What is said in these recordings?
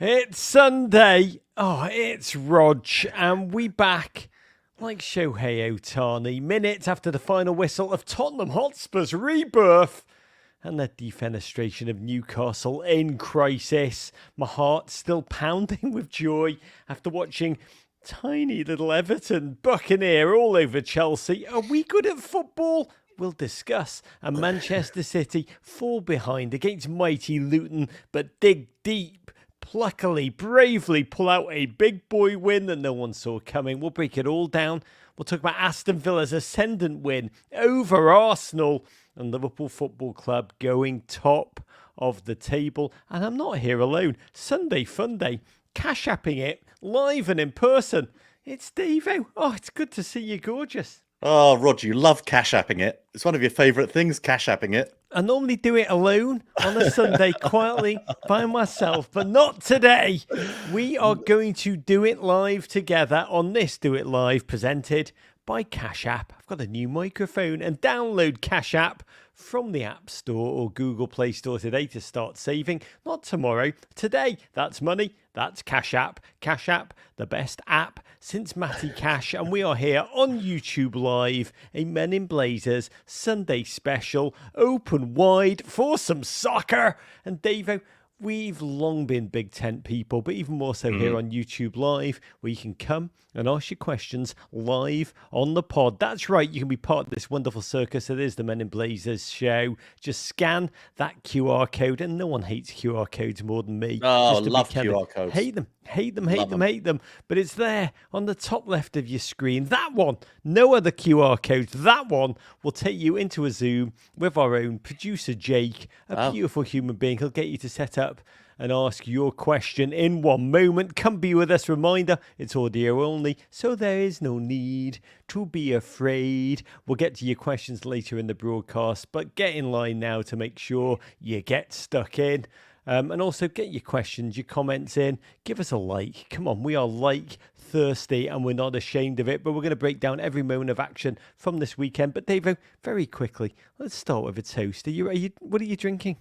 It's Sunday. Oh, it's Rog, and we back like Shohei Ohtani, minutes after the final whistle of Tottenham Hotspur's rebirth and the defenestration of Newcastle in crisis. My heart still pounding with joy after watching tiny little Everton buccaneer all over Chelsea. Are we good at football? We'll discuss. And Manchester City fall behind against mighty Luton, but dig deep. Pluckily, bravely pull out a big boy win that no one saw coming. We'll break it all down. We'll talk about Aston Villa's ascendant win over Arsenal and Liverpool Football Club going top of the table. And I'm not here alone. Sunday Fun Day, cash apping it live and in person. It's Davo. Oh, it's good to see you, gorgeous. Oh, Rod, you love cash apping it. It's one of your favourite things, cash apping it. I normally do it alone on a Sunday, quietly by myself, but not today. We are going to do it live together on this Do It Live presented by Cash App. I've got a new microphone and download Cash App from the App Store or Google Play Store today to start saving. Not tomorrow, today. That's money. That's Cash App. Cash App, the best app since Matty Cash. And we are here on YouTube Live, a Men in Blazers Sunday special, open wide for some soccer. And Davo, we've long been Big Tent people, but even more so here on YouTube Live, where you can come and ask your questions live on the pod. That's right, you can be part of this wonderful circus. It is the Men in Blazers show. Just scan that QR code, and no one hates QR codes more than me. Oh, love QR codes. Hate them. But it's there on the top left of your screen. That one, no other QR codes. That one will take you into a Zoom with our own producer, Jake, a beautiful human being. He'll get you to set up and ask your question in one moment. Come be with us. Reminder, it's audio only, so there is no need to be afraid. We'll get to your questions later in the broadcast, but get in line now to make sure you get stuck in. And also get your questions, your comments in. Give us a like. Come on, we are like thirsty and we're not ashamed of it. But we're going to break down every moment of action from this weekend. But Davo, very quickly, let's start with a toast. What are you drinking?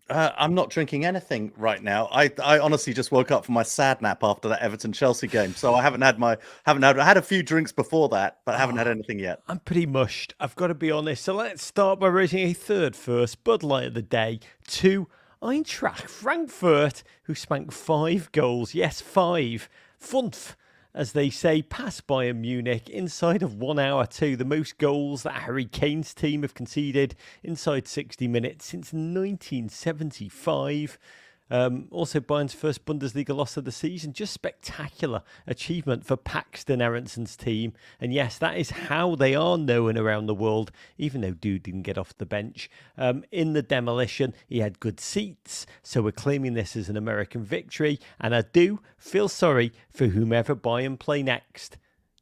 I'm not drinking anything right now. I honestly just woke up from my sad nap after that Everton Chelsea game, so I I had a few drinks before that, but I haven't had anything yet. I'm pretty mushed, I've got to be honest. So let's start by rating a third first Bud Light of the day to Eintracht Frankfurt, who spanked 5 goals. Yes, 5. Funf, as they say, past Bayern Munich inside of 1 hour too. The most goals that Harry Kane's team have conceded inside 60 minutes since 1975. Also, Bayern's first Bundesliga loss of the season. Just spectacular achievement for Paxton Aronson's team. And yes, that is how they are known around the world, even though Dude didn't get off the bench. In the demolition, he had good seats, so we're claiming this as an American victory. And I do feel sorry for whomever Bayern play next.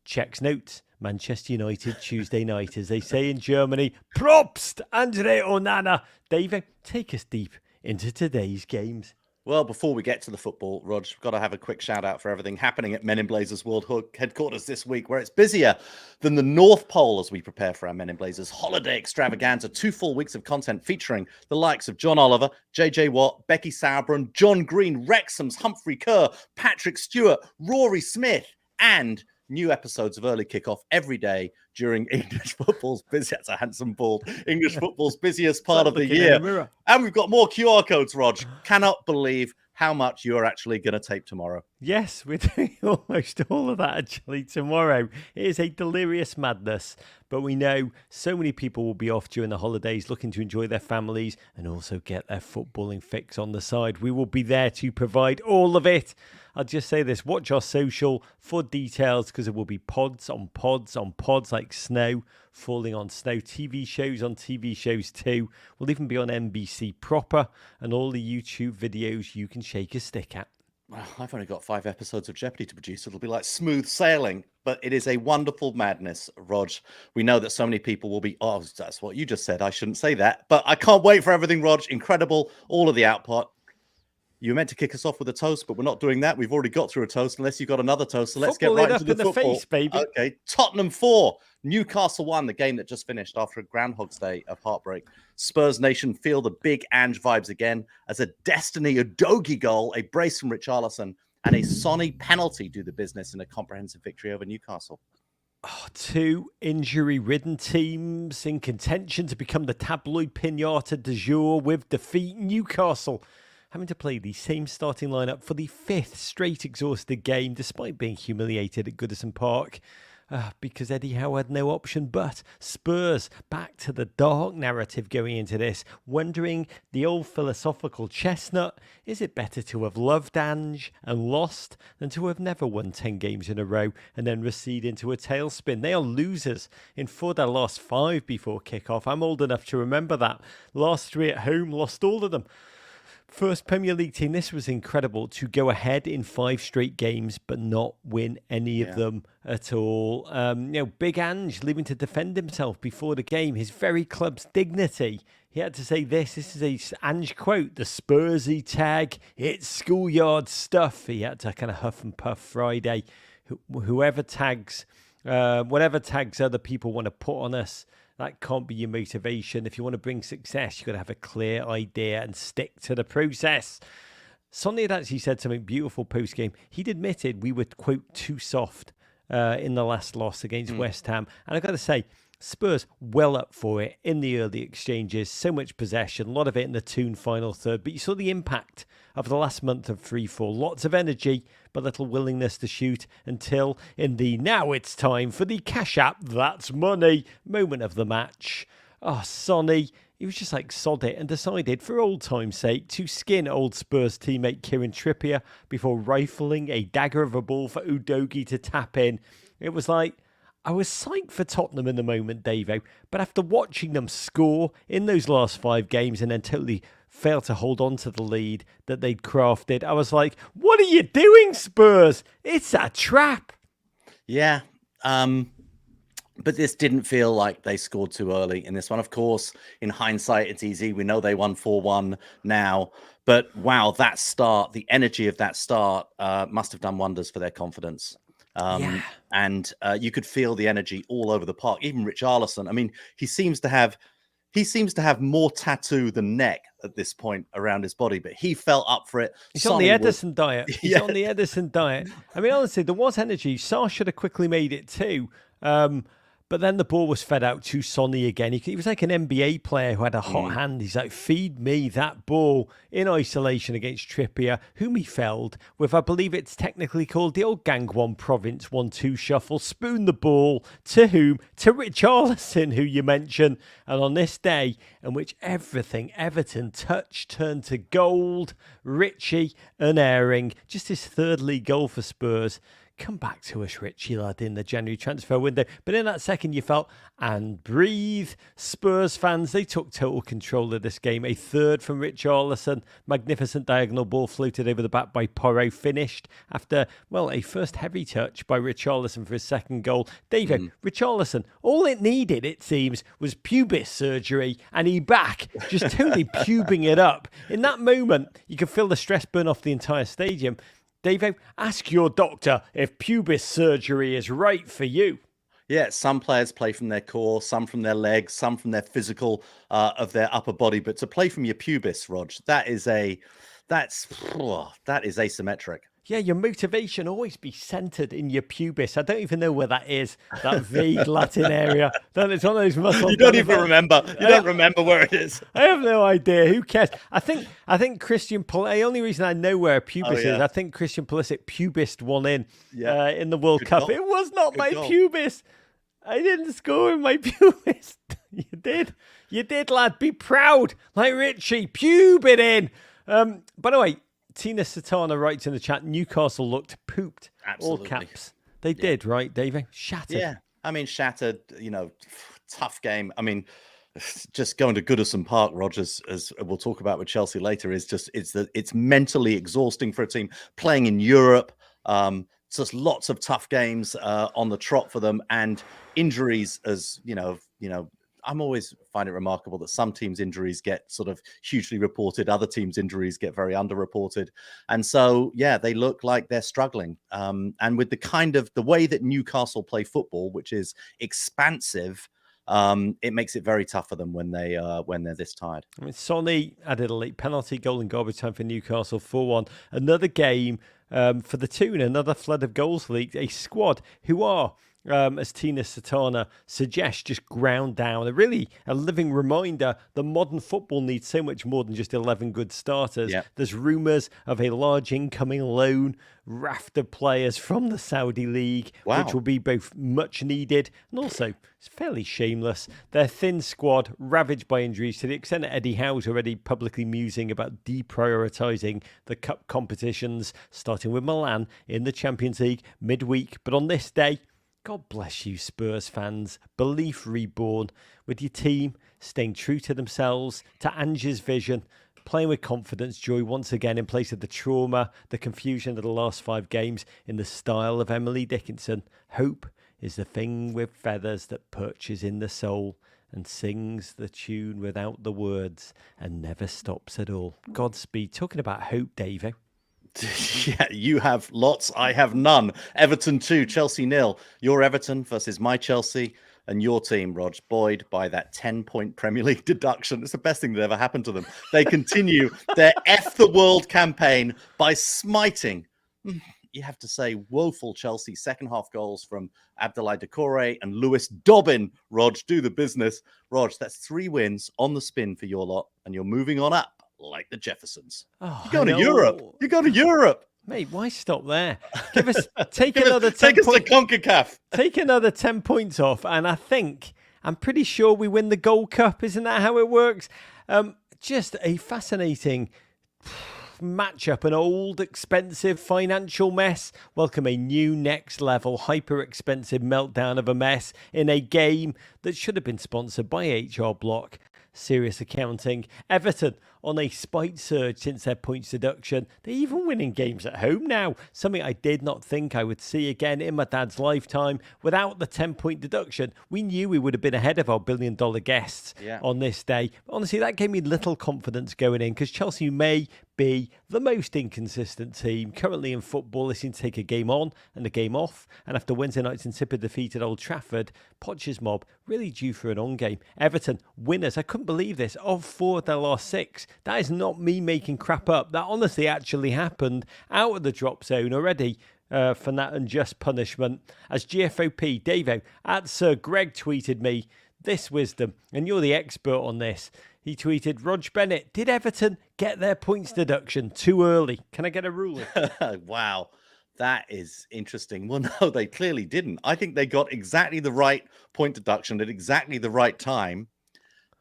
Checks notes. Manchester United Tuesday night, as they say in Germany. Probst, Andre Onana. David, take us deep into today's games. Well, before we get to the football, Rog, we've got to have a quick shout out for everything happening at Men in Blazers World Headquarters this week, where it's busier than the North Pole as we prepare for our Men in Blazers holiday extravaganza. 2 full weeks of content featuring the likes of John Oliver, JJ Watt, Becky Sauerbrunn, John Green, Wrexham's Humphrey Kerr, Patrick Stewart, Rory Smith, and new episodes of Early Kickoff every day during English football's that's a handsome bald, English football's busiest part of the year. And we've got more QR codes, Rog. Cannot believe how much you are actually going to tape tomorrow. Yes, we're doing almost all of that actually tomorrow. It is a delirious madness, but we know so many people will be off during the holidays looking to enjoy their families and also get their footballing fix on the side. We will be there to provide all of it. I'll just say this, watch our social for details because there will be pods on pods on pods like snow falling on snow, TV shows on TV shows too. We'll even be on NBC proper and all the YouTube videos you can shake a stick at. Well, I've only got 5 episodes of Jeopardy to produce. It'll be like smooth sailing, but it is a wonderful madness, Rog. We know that so many people will be, oh, that's what you just said. I shouldn't say that, but I can't wait for everything, Rog. Incredible, all of the output. You were meant to kick us off with a toast, but we're not doing that. We've already got through a toast, unless you've got another toast. So let's get right into the football. Face, baby. Okay, Tottenham 4, Newcastle 1, the game that just finished after a Groundhog's Day of heartbreak. Spurs Nation feel the big Ange vibes again as a Destiny Udogie goal, a brace from Richarlison, and a Sonny penalty do the business in a comprehensive victory over Newcastle. Two injury-ridden teams in contention to become the tabloid pinata du jour with defeat. Newcastle having to play the same starting lineup for the fifth straight exhausted game, despite being humiliated at Goodison Park. Because Eddie Howe had no option. But Spurs back to the dark narrative going into this, wondering the old philosophical chestnut, is it better to have loved Ange and lost than to have never won 10 games in a row and then recede into a tailspin? They are losers in 4 their last 5 before kickoff. I'm old enough to remember that. Last 3 at home, lost all of them. First Premier League team, this was incredible, to go ahead in 5 straight games but not win any of them at all. Big Ange leaving to defend himself before the game, his very club's dignity. He had to say this is a Ange quote, the Spursy tag, it's schoolyard stuff. He had to kind of huff and puff Friday. Whoever tags, whatever tags other people want to put on us, that can't be your motivation. If you want to bring success, you've got to have a clear idea and stick to the process. Sonny had actually said something beautiful post-game. He'd admitted we were, quote, too soft in the last loss against West Ham. And I've got to say, Spurs well up for it in the early exchanges. So much possession, a lot of it in the Toon final third. But you saw the impact of the last month of 3-4. Lots of energy, but little willingness to shoot until in the now it's time for the cash app, that's money moment of the match. Sonny, he was just like sod it and decided for old time's sake to skin old Spurs teammate Kieran Trippier before rifling a dagger of a ball for Udogie to tap in. It was like, I was psyched for Tottenham in the moment, Davo, but after watching them score in those last 5 games and then totally fail to hold on to the lead that they'd crafted, I was like, what are you doing, Spurs? It's a trap. Yeah, but this didn't feel like they scored too early in this one. Of course, in hindsight, it's easy. We know they won 4-1 now. But wow, that start, the energy of that start must have done wonders for their confidence. And you could feel the energy all over the park. Even Richarlison, I mean, he seems to have more tattoo than neck at this point around his body, but he felt up for it. He's on the Edison diet. He's on the Edison diet. I mean, honestly, there was energy. Sarr should have quickly made it too. But then the ball was fed out to Sonny again. He was like an NBA player who had a hot hand. He's like, feed me that ball in isolation against Trippier, whom he felled with, I believe it's technically called the old Gangwon Province 1-2 shuffle. Spoon the ball to whom? To Richarlison, who you mentioned. And on this day in which everything Everton touched turned to gold, Richie unerring, just his 3rd league goal for Spurs. Come back to us, Richie, lad, in the January transfer window. But in that second, you felt, and breathe. Spurs fans, they took total control of this game. A 3rd from Richarlison. Magnificent diagonal ball floated over the back by Porro. Finished after, a first heavy touch by Richarlison for his 2nd goal. David, Richarlison, all it needed, it seems, was pubis surgery. And he back, just totally pubing it up. In that moment, you could feel the stress burn off the entire stadium. Davo, ask your doctor if pubis surgery is right for you. Yeah, some players play from their core, some from their legs, some from their physical of their upper body. But to play from your pubis, Rog, that is asymmetric. Yeah, your motivation always be centered in your pubis. I don't even know where that is, that vague Latin area. It's one of those muscles. You don't even remember. You don't remember where it is. I have no idea. Who cares? I think Christian Pulisic, the only reason I know where pubis is, I think Christian Pulisic pubised one in the World Cup. Goal. It was not my pubis. I didn't score in my pubis. You did. You did, lad. Be proud. Like Richie. Pube it in. By the way, Tina Satana writes in the chat, Newcastle looked pooped. Absolutely. All caps. They did, right, Davey? Shattered. Yeah. I mean, shattered, tough game. I mean, just going to Goodison Park, Rogers, as we'll talk about with Chelsea later, is just, it's mentally exhausting for a team playing in Europe. Just lots of tough games on the trot for them, and injuries as, I'm always find it remarkable that some teams' injuries get sort of hugely reported, other teams' injuries get very underreported, and so they look like they're struggling. And with the way that Newcastle play football, which is expansive, it makes it very tough for them when they're this tired. I mean, Sonny added a late penalty goal in garbage time for Newcastle 4-1. Another game for the Toon, another flood of goals leaked. A squad who are, as Tina Satana suggests, just ground down. A living reminder that modern football needs so much more than just 11 good starters. Yep. There's rumours of a large incoming loan raft of players from the Saudi League, which will be both much needed and also it's fairly shameless. Their thin squad ravaged by injuries to the extent that Eddie Howe's already publicly musing about deprioritising the cup competitions, starting with Milan in the Champions League midweek. But on this day, God bless you, Spurs fans. Belief reborn, with your team staying true to themselves, to Ange's vision, playing with confidence, joy once again in place of the trauma, the confusion of the last 5 games in the style of Emily Dickinson. Hope is the thing with feathers that perches in the soul and sings the tune without the words and never stops at all. Godspeed. Talking about hope, Davo. Yeah, you have lots. I have none. Everton 2, Chelsea 0. Your Everton versus my Chelsea, and your team, Rog, buoyed by that 10-point Premier League deduction. It's the best thing that ever happened to them. They continue their F the World campaign by smiting, you have to say, woeful Chelsea. Second half goals from Abdoulaye Doucouré and Lewis Dobbin. Rog, do the business. Rog, that's 3 wins on the spin for your lot, and you're moving on up like the Jeffersons. You're going to Europe. You're going to Europe. Mate, why stop there? Take another 10 points. Take us to CONCACAF. Take another 10 points off, and I'm pretty sure we win the Gold Cup. Isn't that how it works? Just a fascinating matchup, an old, expensive financial mess. Welcome a new next level, hyper expensive meltdown of a mess in a game that should have been sponsored by HR Block. Serious accounting. Everton on a spite surge since their points deduction. They're even winning games at home now. Something I did not think I would see again in my dad's lifetime. Without the 10-point deduction, we knew we would have been ahead of our billion-dollar guests on this day. Honestly, that gave me little confidence going in because Chelsea may be the most inconsistent team currently in football. They seem to take a game on and a game off. And after Wednesday night's insipid defeat at Old Trafford, Poch's mob really due for an on-game. Everton, winners, I couldn't believe this, of 4 of their last 6. That is not me making crap up. That honestly actually happened out of the drop zone already for that unjust punishment. As GFOP, Davo, at Sir Greg tweeted me this wisdom, and you're the expert on this. He tweeted, Rog Bennett, did Everton get their points deduction too early? Can I get a ruling? Wow. That is interesting. Well, no, they clearly didn't. I think they got exactly the right point deduction at exactly the right time.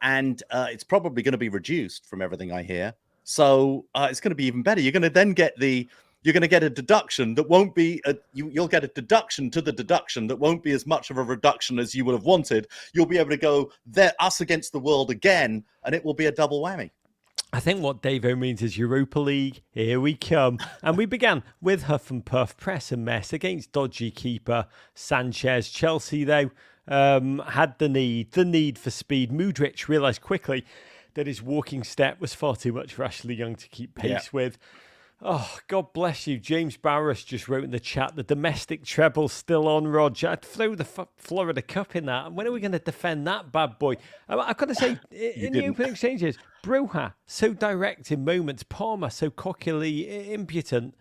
And it's probably going to be reduced from everything I hear. So it's going to be even better. You're going to then get a deduction that won't be, you'll get a deduction to the deduction that won't be as much of a reduction as you would have wanted. You'll be able to go us against the world again, and it will be a double whammy. I think what Davo means is Europa League, here we come. And we began with huff and puff, press and mess against dodgy keeper Sanchez. Chelsea, though, had the need for speed. Mudryk realised quickly that his walking step was far too much for Ashley Young to keep pace with. Oh, God bless you. James Barris just wrote in the chat, the domestic treble's still on, Roger. I'd throw the Florida Cup in that. And when are we going to defend that bad boy? I've got to say, in the open exchanges, Broha, so direct in moments. Palmer, so cockily impotent.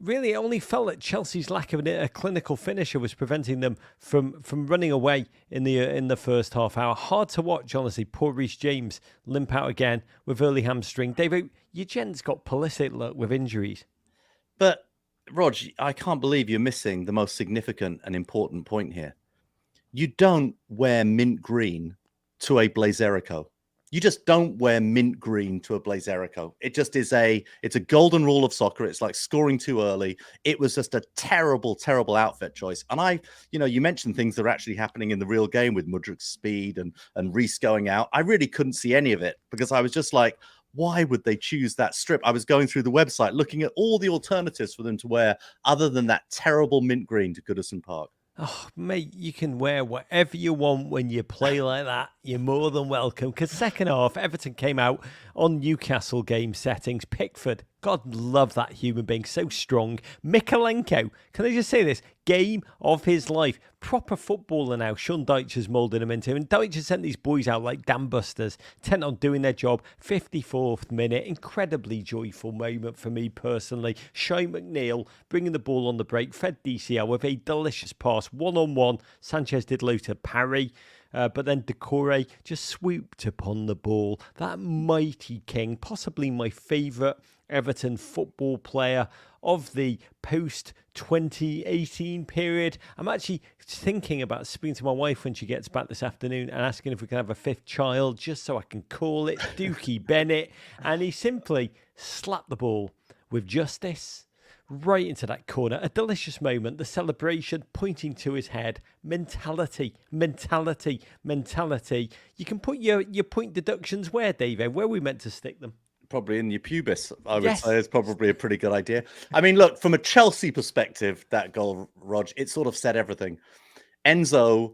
Really, it only felt that Chelsea's lack of a clinical finisher was preventing them from running away in the first half hour. Hard to watch, honestly. Poor Reece James limp out again with early hamstring. David, your gent's got Pulisic luck with injuries. But, Rog, I can't believe you're missing the most significant and important point here. You don't wear mint green to a Blazerico. You just don't wear mint green to a Blazerico. It just is it's a golden rule of soccer. It's like scoring too early. It was just a terrible, terrible outfit choice. And you mentioned things that are actually happening in the real game with Mudryk's speed and Reece going out. I really couldn't see any of it because I was just like, why would they choose that strip? I was going through the website, looking at all the alternatives for them to wear other than that terrible mint green to Goodison Park. Oh, mate, you can wear whatever you want when you play like that. You're more than welcome. Because second half, Everton came out on Newcastle game settings. Pickford, God love that human being, so strong. Mikalenko, can I just say this? Game of his life. Proper footballer now. Sean Dyche has moulded him into. And Dyche has sent these boys out like dam busters, intent on doing their job. 54th minute, incredibly joyful moment for me personally. Shane McNeil bringing the ball on the break, fed DCL with a delicious pass, one-on-one. Sanchez did low to parry. But then Decore just swooped upon the ball. That mighty king, possibly my favourite Everton football player of the post-2018 period. I'm actually thinking about speaking to my wife when she gets back this afternoon and asking if we can have a fifth child just so I can call it Dookie Bennett. And he simply slapped the ball with justice right into that corner. A delicious moment. The celebration pointing to his head. Mentality. You can put your point deductions where, Dave? Where are we meant to stick them? Probably in your pubis, I would say, is probably a pretty good idea. I mean, look, from a Chelsea perspective, that goal, Rog, it sort of said everything. Enzo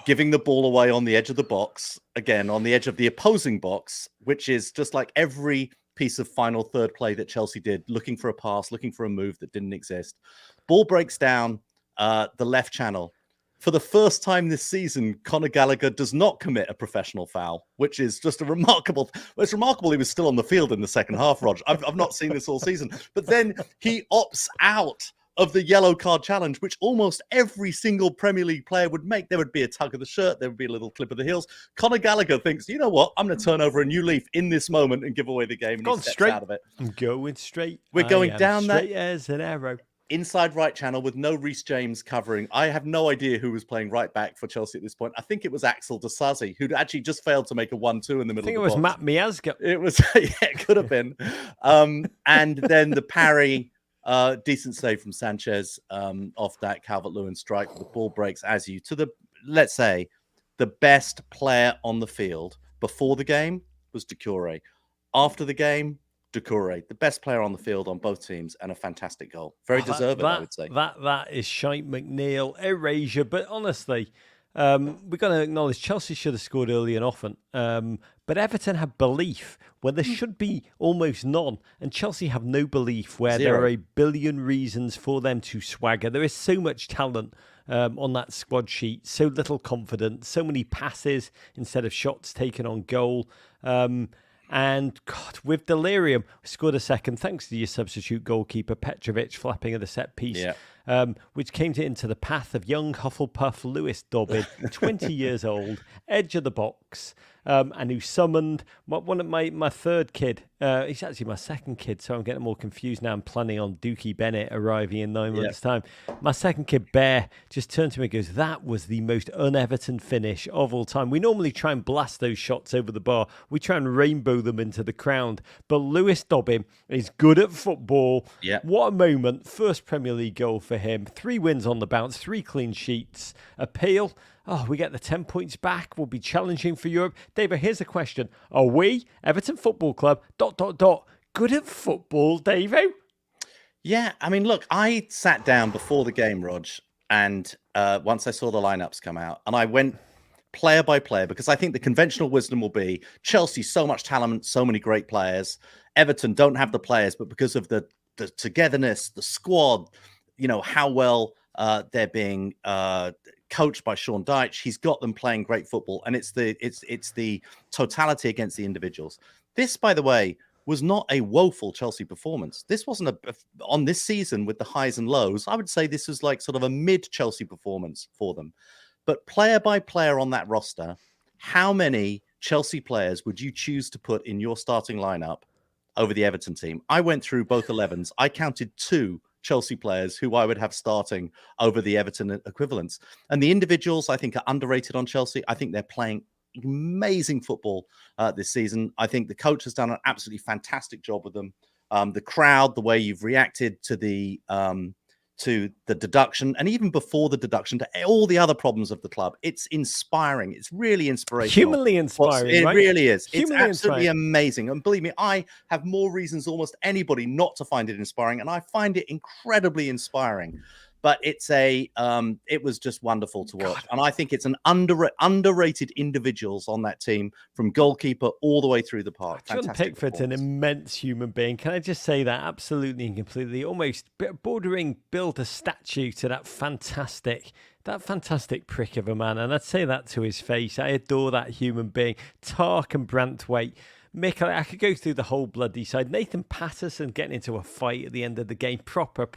giving the ball away on the edge of the box, again, on the edge of the opposing box, which is just like every piece of final third play that Chelsea did, looking for a pass, looking for a move that didn't exist. Ball breaks down the left channel. For the first time this season, Conor Gallagher does not commit a professional foul, which is just a remarkable. Well, it's remarkable he was still on the field in the second half, Rog. I've not seen this all season. But then he opts out of the yellow card challenge, which almost every single Premier League player would make. There would be a tug of the shirt. There would be a little clip of the heels. Conor Gallagher thinks, you know what? I'm going to turn over a new leaf in this moment and give away the game. And he steps straight out of it. I'm going straight. We're going down straight that as an arrow. Inside right channel with no Reece James covering. I have no idea who was playing right back for Chelsea at this point. I think it was Axel Disasi, who'd actually just failed to make a 1-2 in the middle of the box. I think it was Matt Miazga. It was, yeah, it could have been. And then the parry, decent save from Sanchez off that Calvert-Lewin strike. The ball breaks as you to the, let's say, the best player on the field before the game was Decore. After the game, Decore, the best player on the field on both teams, and a fantastic goal. Very deserved, I would say. That is Shane McNeil, erasure. But honestly, we've got to acknowledge Chelsea should have scored early and often. But Everton have belief where there should be almost none. And Chelsea have no belief where there are a billion reasons for them to swagger. There is so much talent on that squad sheet, so little confidence, so many passes instead of shots taken on goal. And God, with delirium, we scored a second thanks to your substitute goalkeeper Petrovic flapping at the set piece, which came into the path of young Hufflepuff Lewis Dobbin, 20 years old, edge of the box, and who summoned one of my third kid. He's actually my second kid, so I'm getting more confused now. I'm planning on Dookie Bennett arriving in 9 months' time. My second kid, Bear, just turned to me and goes, "That was the most un-Everton finish of all time." We normally try and blast those shots over the bar. We try and rainbow them into the crowd. But Lewis Dobbin is good at football. Yeah. What a moment. First Premier League goal for him. 3 wins on the bounce, 3 clean sheets. Appeal. Oh, we get the 10 points back. We'll be challenging for Europe. David, here's a question. Are we, Everton Football Club, ... good at football, Davo? Yeah, I mean, look, I sat down before the game, Rog, and once I saw the lineups come out, and I went player by player, because I think the conventional wisdom will be Chelsea, so much talent, so many great players. Everton don't have the players, but because of the togetherness, the squad, you know, how well they're being coached by Sean Dyche, he's got them playing great football, and it's the totality against the individuals. This, by the way, was not a woeful Chelsea performance. This wasn't on this season with the highs and lows. I would say this was like sort of a mid Chelsea performance for them. But player by player on that roster, how many Chelsea players would you choose to put in your starting lineup over the Everton team? I went through both 11s. I counted 2 Chelsea players who I would have starting over the Everton equivalents. And the individuals, I think, are underrated on Chelsea. I think they're playing amazing football this season. I think the coach has done an absolutely fantastic job with them. The crowd, the way you've reacted to the deduction, and even before the deduction, to all the other problems of the club. It's inspiring. It's really inspirational. Humanly inspiring, It right? really is. Humanly it's absolutely inspiring. amazing. And believe me, I have more reasons than almost anybody not to find it inspiring, and I find it incredibly inspiring. But it was just wonderful to watch. And I think it's an underrated individuals on that team, from goalkeeper all the way through the park. John Pickford's an immense human being. Can I just say that? Absolutely and completely. Almost bordering build a statue to that fantastic prick of a man. And I'd say that to his face. I adore that human being. Tark and Brantwaite. Mick, I could go through the whole bloody side. Nathan Patterson getting into a fight at the end of the game. Proper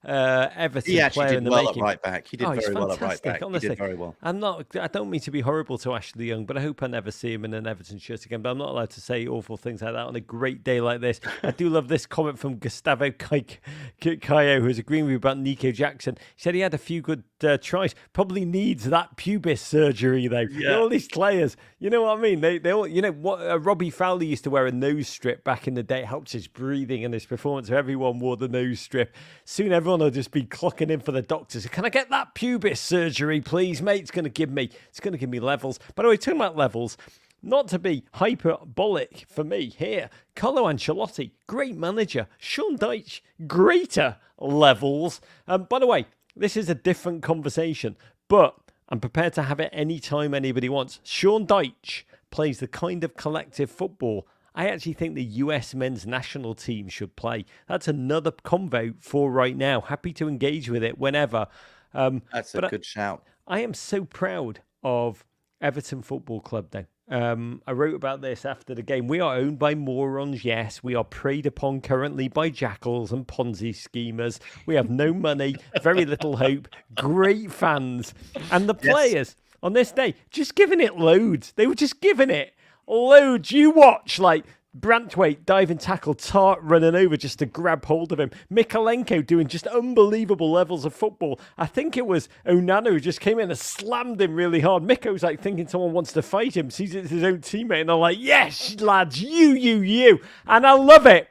Everton he actually player did in the well making. at right back. He did very well at right back. Honestly, he did very well. I don't mean to be horrible to Ashley Young, but I hope I never see him in an Everton shirt again. But I'm not allowed to say awful things like that on a great day like this. I do love this comment from Gustavo Cayo, who's agreeing with me about Nico Jackson. He said he had a few good tries. Probably needs that pubis surgery though. Yeah. All these players, you know what I mean? They all, you know what? Robbie Fowler used to wear a nose strip back in the day. It helps his breathing and his performance. So everyone wore the nose strip. Soon everyone will just be clocking in for the doctors. Can I get that pubis surgery, please, mate? It's going to give me levels. By the way, talking about levels, not to be hyperbolic for me here, Carlo Ancelotti, great manager. Sean Dyche, greater levels. By the way, this is a different conversation, but I'm prepared to have it anytime anybody wants. Sean Dyche plays the kind of collective football I actually think the US men's national team should play. That's another convo for right now. Happy to engage with it whenever. That's a good shout. I am so proud of Everton Football Club though. I wrote about this after the game. We are owned by morons, yes. We are preyed upon currently by jackals and Ponzi schemers. We have no money, very little hope, great fans. And the players on this day, just giving it loads. They were just giving it loads. You watch, like, Brantwaite diving tackle, Tart running over just to grab hold of him. Mikalenko doing just unbelievable levels of football. I think it was Onana who just came in and slammed him really hard. Miko's like thinking someone wants to fight him, sees it's his own teammate, and they're like, yes, lads, you. And I love it.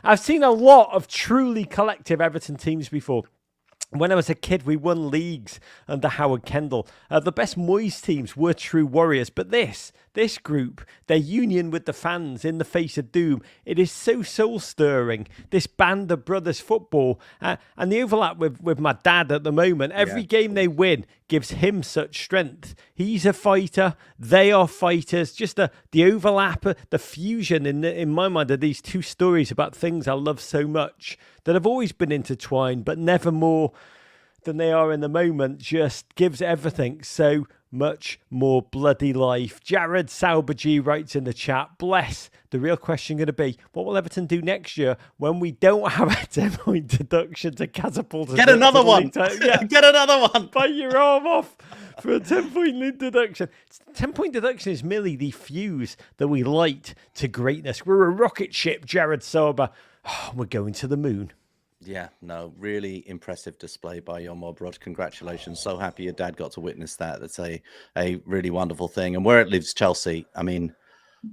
I've seen a lot of truly collective Everton teams before. When I was a kid, we won leagues under Howard Kendall. The best Moyes teams were true warriors. But this group, their union with the fans in the face of doom, it is so soul-stirring. This band of brothers football. And the overlap with my dad at the moment, every game they win gives him such strength. He's a fighter. They are fighters. Just the overlap, the fusion in my mind of these two stories about things I love so much that have always been intertwined, but never more than they are in the moment, just gives everything so much more bloody life. Jared Saubergy writes in the chat, bless. The real question going to be, what will Everton do next year when we don't have a 10-point deduction to catapult us? Get another one. Yeah. Get another one. Bite your arm off for a 10-point lead deduction. 10-point deduction is merely the fuse that we light to greatness. We're a rocket ship, Jared Sauber. Oh, we're going to the moon. Yeah, no, really impressive display by your mob, Rod. Congratulations. So happy your dad got to witness that. That's a really wonderful thing. And where it leaves Chelsea, I mean,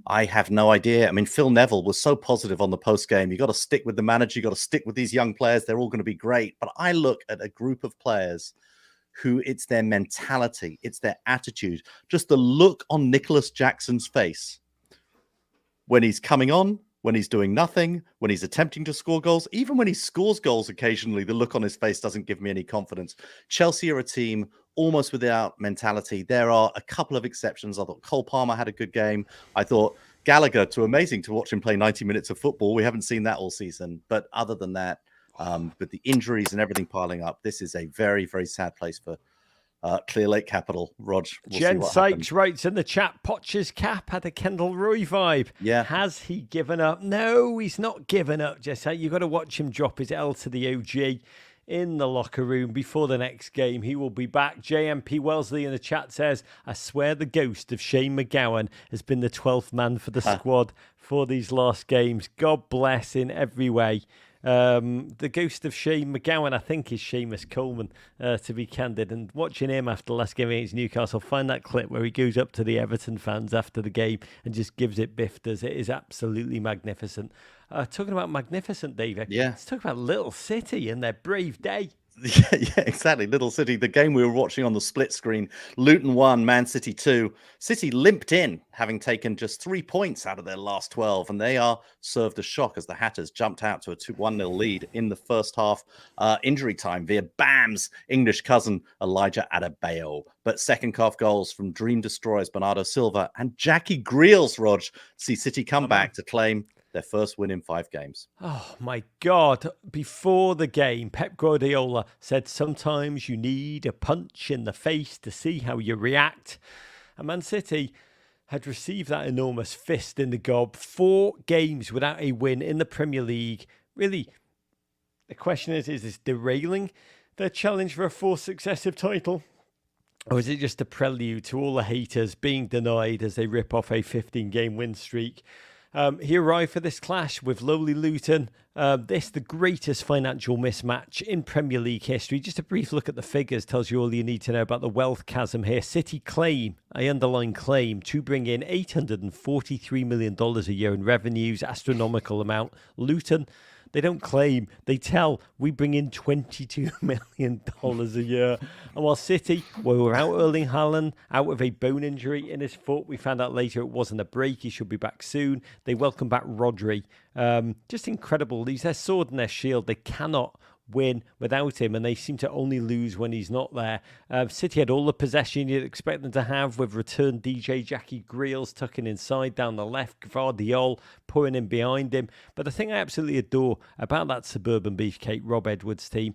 I have no idea. I mean, Phil Neville was so positive on the post game. You got to stick with the manager. You got to stick with these young players. They're all going to be great. But I look at a group of players who it's their mentality, it's their attitude, just the look on Nicholas Jackson's face when he's coming on, when he's doing nothing, when he's attempting to score goals, even when he scores goals occasionally, the look on his face doesn't give me any confidence. Chelsea are a team almost without mentality. There are a couple of exceptions. I thought Cole Palmer had a good game. I thought Gallagher, amazing to watch him play 90 minutes of football. We haven't seen that all season. But other than that, with the injuries and everything piling up, this is a very, very sad place for Clear Lake Capital. Rog, Jen Sykes writes in the chat, Poch's cap had a Kendall Roy vibe. Yeah. Has he given up? No, he's not given up, Jess. You've got to watch him drop his L to the OG in the locker room before the next game. He will be back. JMP Wellesley in the chat says, I swear the ghost of Shane McGowan has been the 12th man for the squad for these last games. God bless in every way. The ghost of Shane McGowan, I think, is Seamus Coleman, to be candid. And watching him after the last game against Newcastle, find that clip where he goes up to the Everton fans after the game and just gives it bifters. It is absolutely magnificent. Talking about magnificent, David. Yeah. Let's talk about Little City and their brave day. Yeah, exactly. Little City, the game we were watching on the split screen, Luton 1, Man City 2. City limped in, having taken just 3 points out of their last 12, and they are served a shock as the Hatters jumped out to a 1-0 lead in the first half, injury time via Bam's English cousin, Elijah Adebayo. But second half goals from Dream Destroyers Bernardo Silva and Jackie Grealish, Rog, see City come back to claim their first win in 5 games. Oh my God. Before the game, Pep Guardiola said sometimes you need a punch in the face to see how you react. And Man City had received that enormous fist in the gob. 4 games without a win in the Premier League. Really, the question is this derailing their challenge for a 4th successive title? Or is it just a prelude to all the haters being denied as they rip off a 15-game win streak? He arrived for this clash with lowly Luton. The greatest financial mismatch in Premier League history. Just a brief look at the figures tells you all you need to know about the wealth chasm here. City claim, I underline claim, to bring in $843 million a year in revenues, astronomical amount. Luton, they don't claim, they tell. We bring in $22 million a year. And while City, well, we're out Erling Haaland, out with a bone injury in his foot. We found out later it wasn't a break. He should be back soon. They welcome back Rodri. Just incredible. He's their sword and their shield. They cannot win without him, and they seem to only lose when he's not there. City had all the possession you'd expect them to have, with return DJ Jackie Grealish tucking inside down the left, Gvardiol pouring in behind him. But the thing I absolutely adore about that suburban beefcake Rob Edwards team,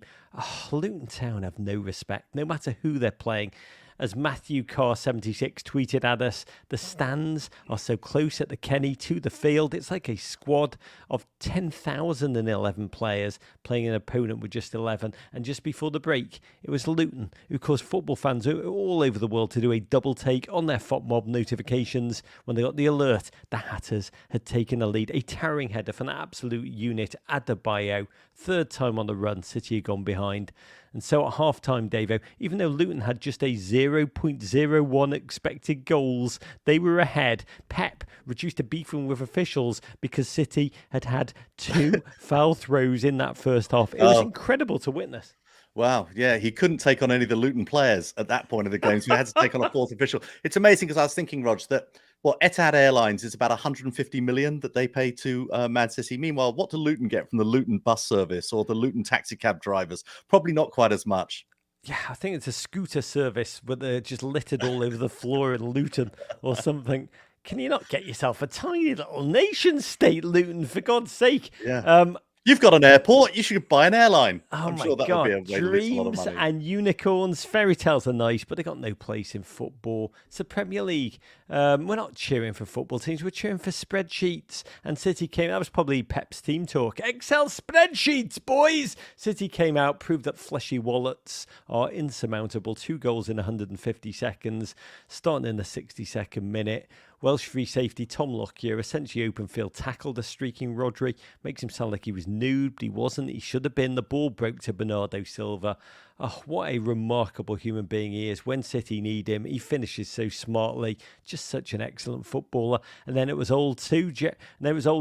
Luton Town have no respect, no matter who they're playing. As Matthew Carr76 tweeted at us, the stands are so close at the Kenny to the field. It's like a squad of 10,011 players playing an opponent with just 11. And just before the break, it was Luton who caused football fans all over the world to do a double take on their FOTMob notifications when they got the alert the Hatters had taken a lead. A towering header from an absolute unit, Adebayo. 3rd time on the run, City had gone behind. And so at half-time, Davo, even though Luton had just a 0.01 expected goals, they were ahead. Pep reduced to beefing with officials because City had had 2 foul throws in that first half. It was incredible to witness. Wow, yeah, he couldn't take on any of the Luton players at that point of the game, so he had to take on a 4th official. It's amazing because I was thinking, Rog, that Etihad Airlines is about 150 million that they pay to Man City. Meanwhile, what do Luton get from the Luton bus service or the Luton taxi cab drivers? Probably not quite as much. Yeah, I think it's a scooter service, but they're just littered all over the floor in Luton or something. Can you not get yourself a tiny little nation state, Luton, for God's sake? Yeah. You've got an airport. You should buy an airline. Oh I'm my sure that God. would be a way Dreams to a lot of money. and unicorns, fairy tales are nice, but they got no place in football. It's the Premier League. We're not cheering for football teams. We're cheering for spreadsheets. And City came, that was probably Pep's team talk. Excel spreadsheets, boys. City came out, proved that fleshy wallets are insurmountable. 2 goals in 150 seconds, starting in the 62nd minute. Welsh free safety Tom Lockyer, essentially open field, tackled a streaking Rodri. Makes him sound like he was nude, but he wasn't. He should have been. The ball broke to Bernardo Silva. Oh, what a remarkable human being he is. When City need him, he finishes so smartly. Just such an excellent footballer. And then it was old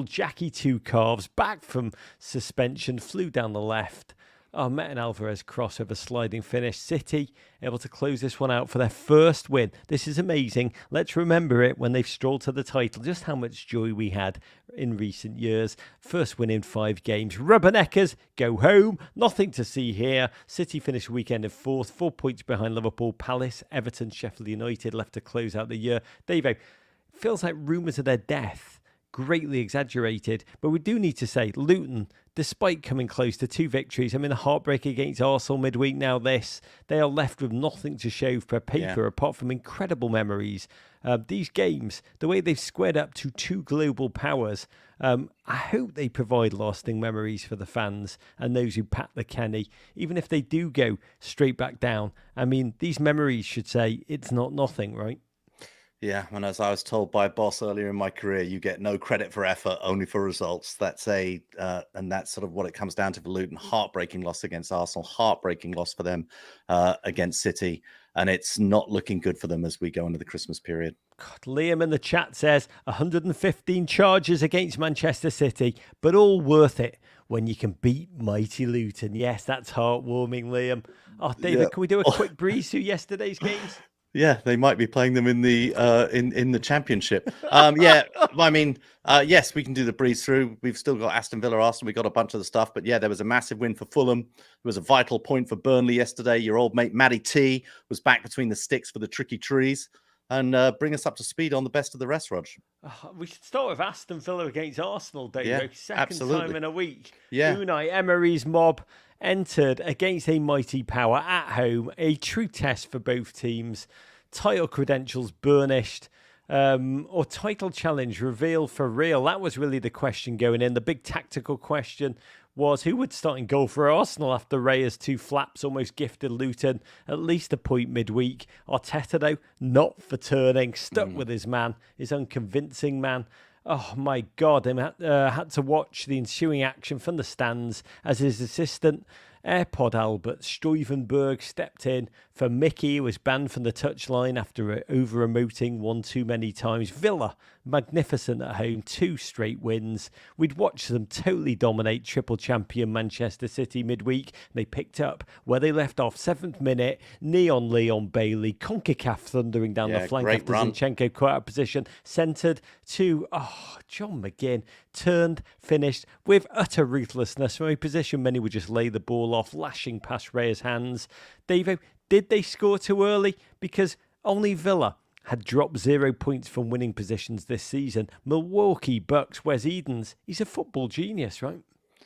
Jackie Two Calves, back from suspension, flew down the left. Metin Alvarez cross over sliding finish. City able to close this one out for their first win. This is amazing. Let's remember it when they've strolled to the title. Just how much joy we had in recent years. First win in 5 games. Rubberneckers go home. Nothing to see here. City finished weekend in 4th. 4 points behind Liverpool, Palace, Everton, Sheffield United left to close out the year. Davo, feels like rumours of their death greatly exaggerated, but we do need to say Luton, despite coming close to 2 victories, I mean, the heartbreak against Arsenal midweek, now this, they are left with nothing to show for paper apart from incredible memories. These games, the way they've squared up to 2 global powers, I hope they provide lasting memories for the fans and those who pat the Kenny, even if they do go straight back down. I mean, these memories should say it's not nothing, right? Yeah, and as I was told by a boss earlier in my career, you get no credit for effort, only for results. And that's sort of what it comes down to for Luton. Heartbreaking loss against Arsenal, heartbreaking loss for them against City, and it's not looking good for them as we go into the Christmas period. God, Liam in the chat says 115 charges against Manchester City, but all worth it. when you can beat mighty Luton. Yes, that's heartwarming, Liam. Oh, David, Yeah. can we do a quick breeze through yesterday's games? Yeah, they might be playing them in the in the championship. Yes, we can do the breeze through. We've still got Aston Villa, Arsenal. We got a bunch of the stuff, but yeah, there was a massive win for Fulham. It was a vital point for Burnley yesterday. Your old mate Matty T was back between the sticks for the tricky trees, and bring us up to speed on the best of the rest, Rog. We should start with Aston Villa against Arsenal, Dave. Yeah, Second absolutely. time in a week. Yeah. Unai Emery's mob entered against a mighty power at home. A true test for both teams. Title credentials burnished. Or title challenge revealed for real? That was really the question going in. The big tactical question was who would start in goal for Arsenal after Raya's two flaps almost gifted Luton at least a point midweek. Arteta, though, not for turning, stuck with his man, his unconvincing man. Oh my God, I had to watch the ensuing action from the stands as his assistant AirPod Albert Stuyvenberg stepped in for Mickey, who was banned from the touchline after over-emoting one too many times. Villa, magnificent at home, 2 straight wins. We'd watched them totally dominate triple champion Manchester City midweek. They picked up where they left off, 7th minute, Neon Leon Bailey, CONCACAF thundering down the flank after Zinchenko caught out of position, centred to John McGinn, turned, finished with utter ruthlessness from a position many would just lay the ball off, lashing past Raya's hands. Davo, did they score too early? Because only Villa had dropped 0 points from winning positions this season. Milwaukee Bucks, Wes Edens, he's a football genius, right?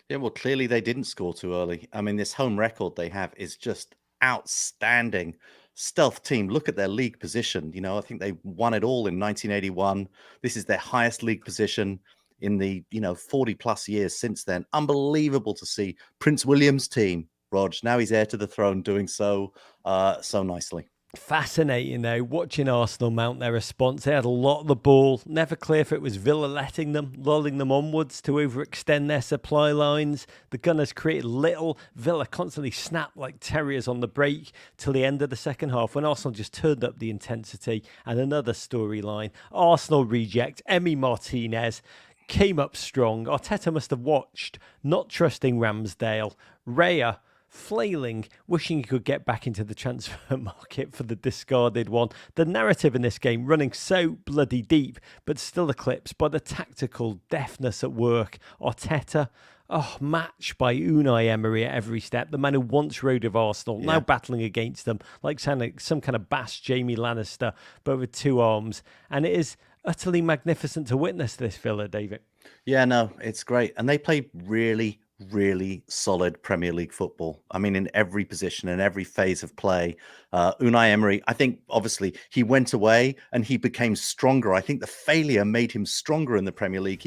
Yeah, well, clearly they didn't score too early. I mean, this home record they have is just outstanding. Stealth team, look at their league position. You know, I think they won it all in 1981. This is their highest league position in the 40 plus years since then. Unbelievable to see Prince William's team, Rog. Now he's heir to the throne, doing so nicely. Fascinating though, watching Arsenal mount their response. They had a lot of the ball, never clear if it was Villa letting them, lulling them onwards to overextend their supply lines. The Gunners created little. Villa constantly snapped like terriers on the break till the end of the second half when Arsenal just turned up the intensity. And another storyline, Arsenal reject Emi Martinez came up strong. Arteta must have watched, not trusting Ramsdale. Raya flailing, wishing he could get back into the transfer market for the discarded one. The narrative in this game running so bloody deep, but still eclipsed by the tactical deftness at work. Arteta, matched by Unai Emery at every step. The man who once rode with Arsenal, now battling against them like some kind of Bass Jamie Lannister, but with 2 arms. And it is utterly magnificent to witness this Villa, David. Yeah, no, it's great. And they play really, really solid Premier League football. I mean, in every position and every phase of play. Unai Emery, I think, obviously, he went away and he became stronger. I think the failure made him stronger in the Premier League.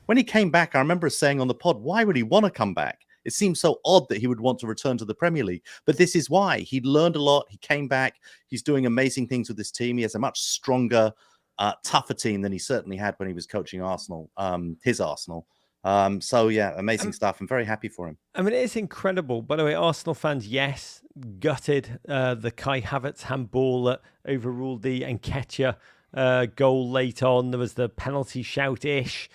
When he came back, I remember saying on the pod, why would he want to come back? It seems so odd that he would want to return to the Premier League. But this is why. He learned a lot. He came back. He's doing amazing things with this team. He has a much stronger, tougher team than he certainly had when he was coaching Arsenal, his Arsenal. Amazing stuff. I'm very happy for him. I mean, it's incredible. By the way, Arsenal fans, yes, gutted the Kai Havertz handball that overruled the Nketiah goal late on. There was the penalty shout-ish.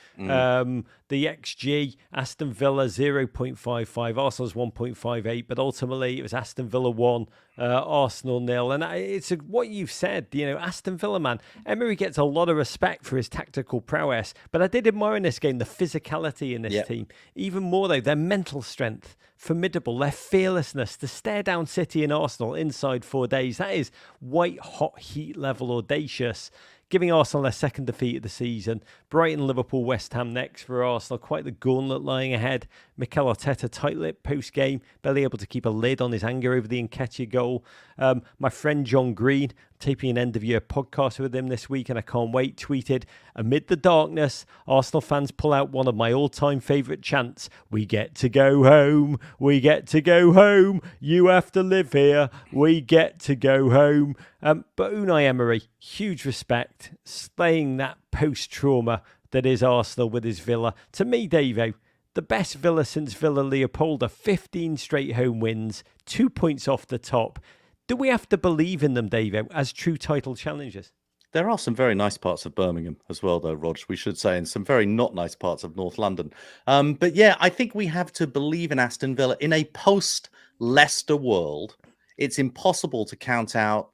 The XG, Aston Villa 0.55, Arsenal's 1.58, but ultimately it was Aston Villa 1, Arsenal 0. And it's what you've said, Aston Villa, man. Emery gets a lot of respect for his tactical prowess, but I did admire in this game the physicality in this team. Even more, though, their mental strength, formidable, their fearlessness to stare down City and Arsenal inside 4 days. That is white-hot heat level audacious. Giving Arsenal their second defeat of the season. Brighton, Liverpool, West Ham next for Arsenal. Quite the gauntlet lying ahead. Mikel Arteta tight-lipped post-game, barely able to keep a lid on his anger over the Nketiah goal. My friend John Green, taping an end-of-year podcast with him this week, and I can't wait, tweeted, amid the darkness, Arsenal fans pull out one of my all-time favourite chants. We get to go home. We get to go home. You have to live here. We get to go home. But Unai Emery, huge respect, slaying that post-trauma that is Arsenal with his Villa. To me, Davo, the best Villa since Villa Leopolda, 15 straight home wins, 2 points off the top. Do we have to believe in them, Davo, as true title challengers? There are some very nice parts of Birmingham as well, though, Rog, we should say, and some very not nice parts of North London. But yeah, I think we have to believe in Aston Villa. In a post-Leicester world, it's impossible to count out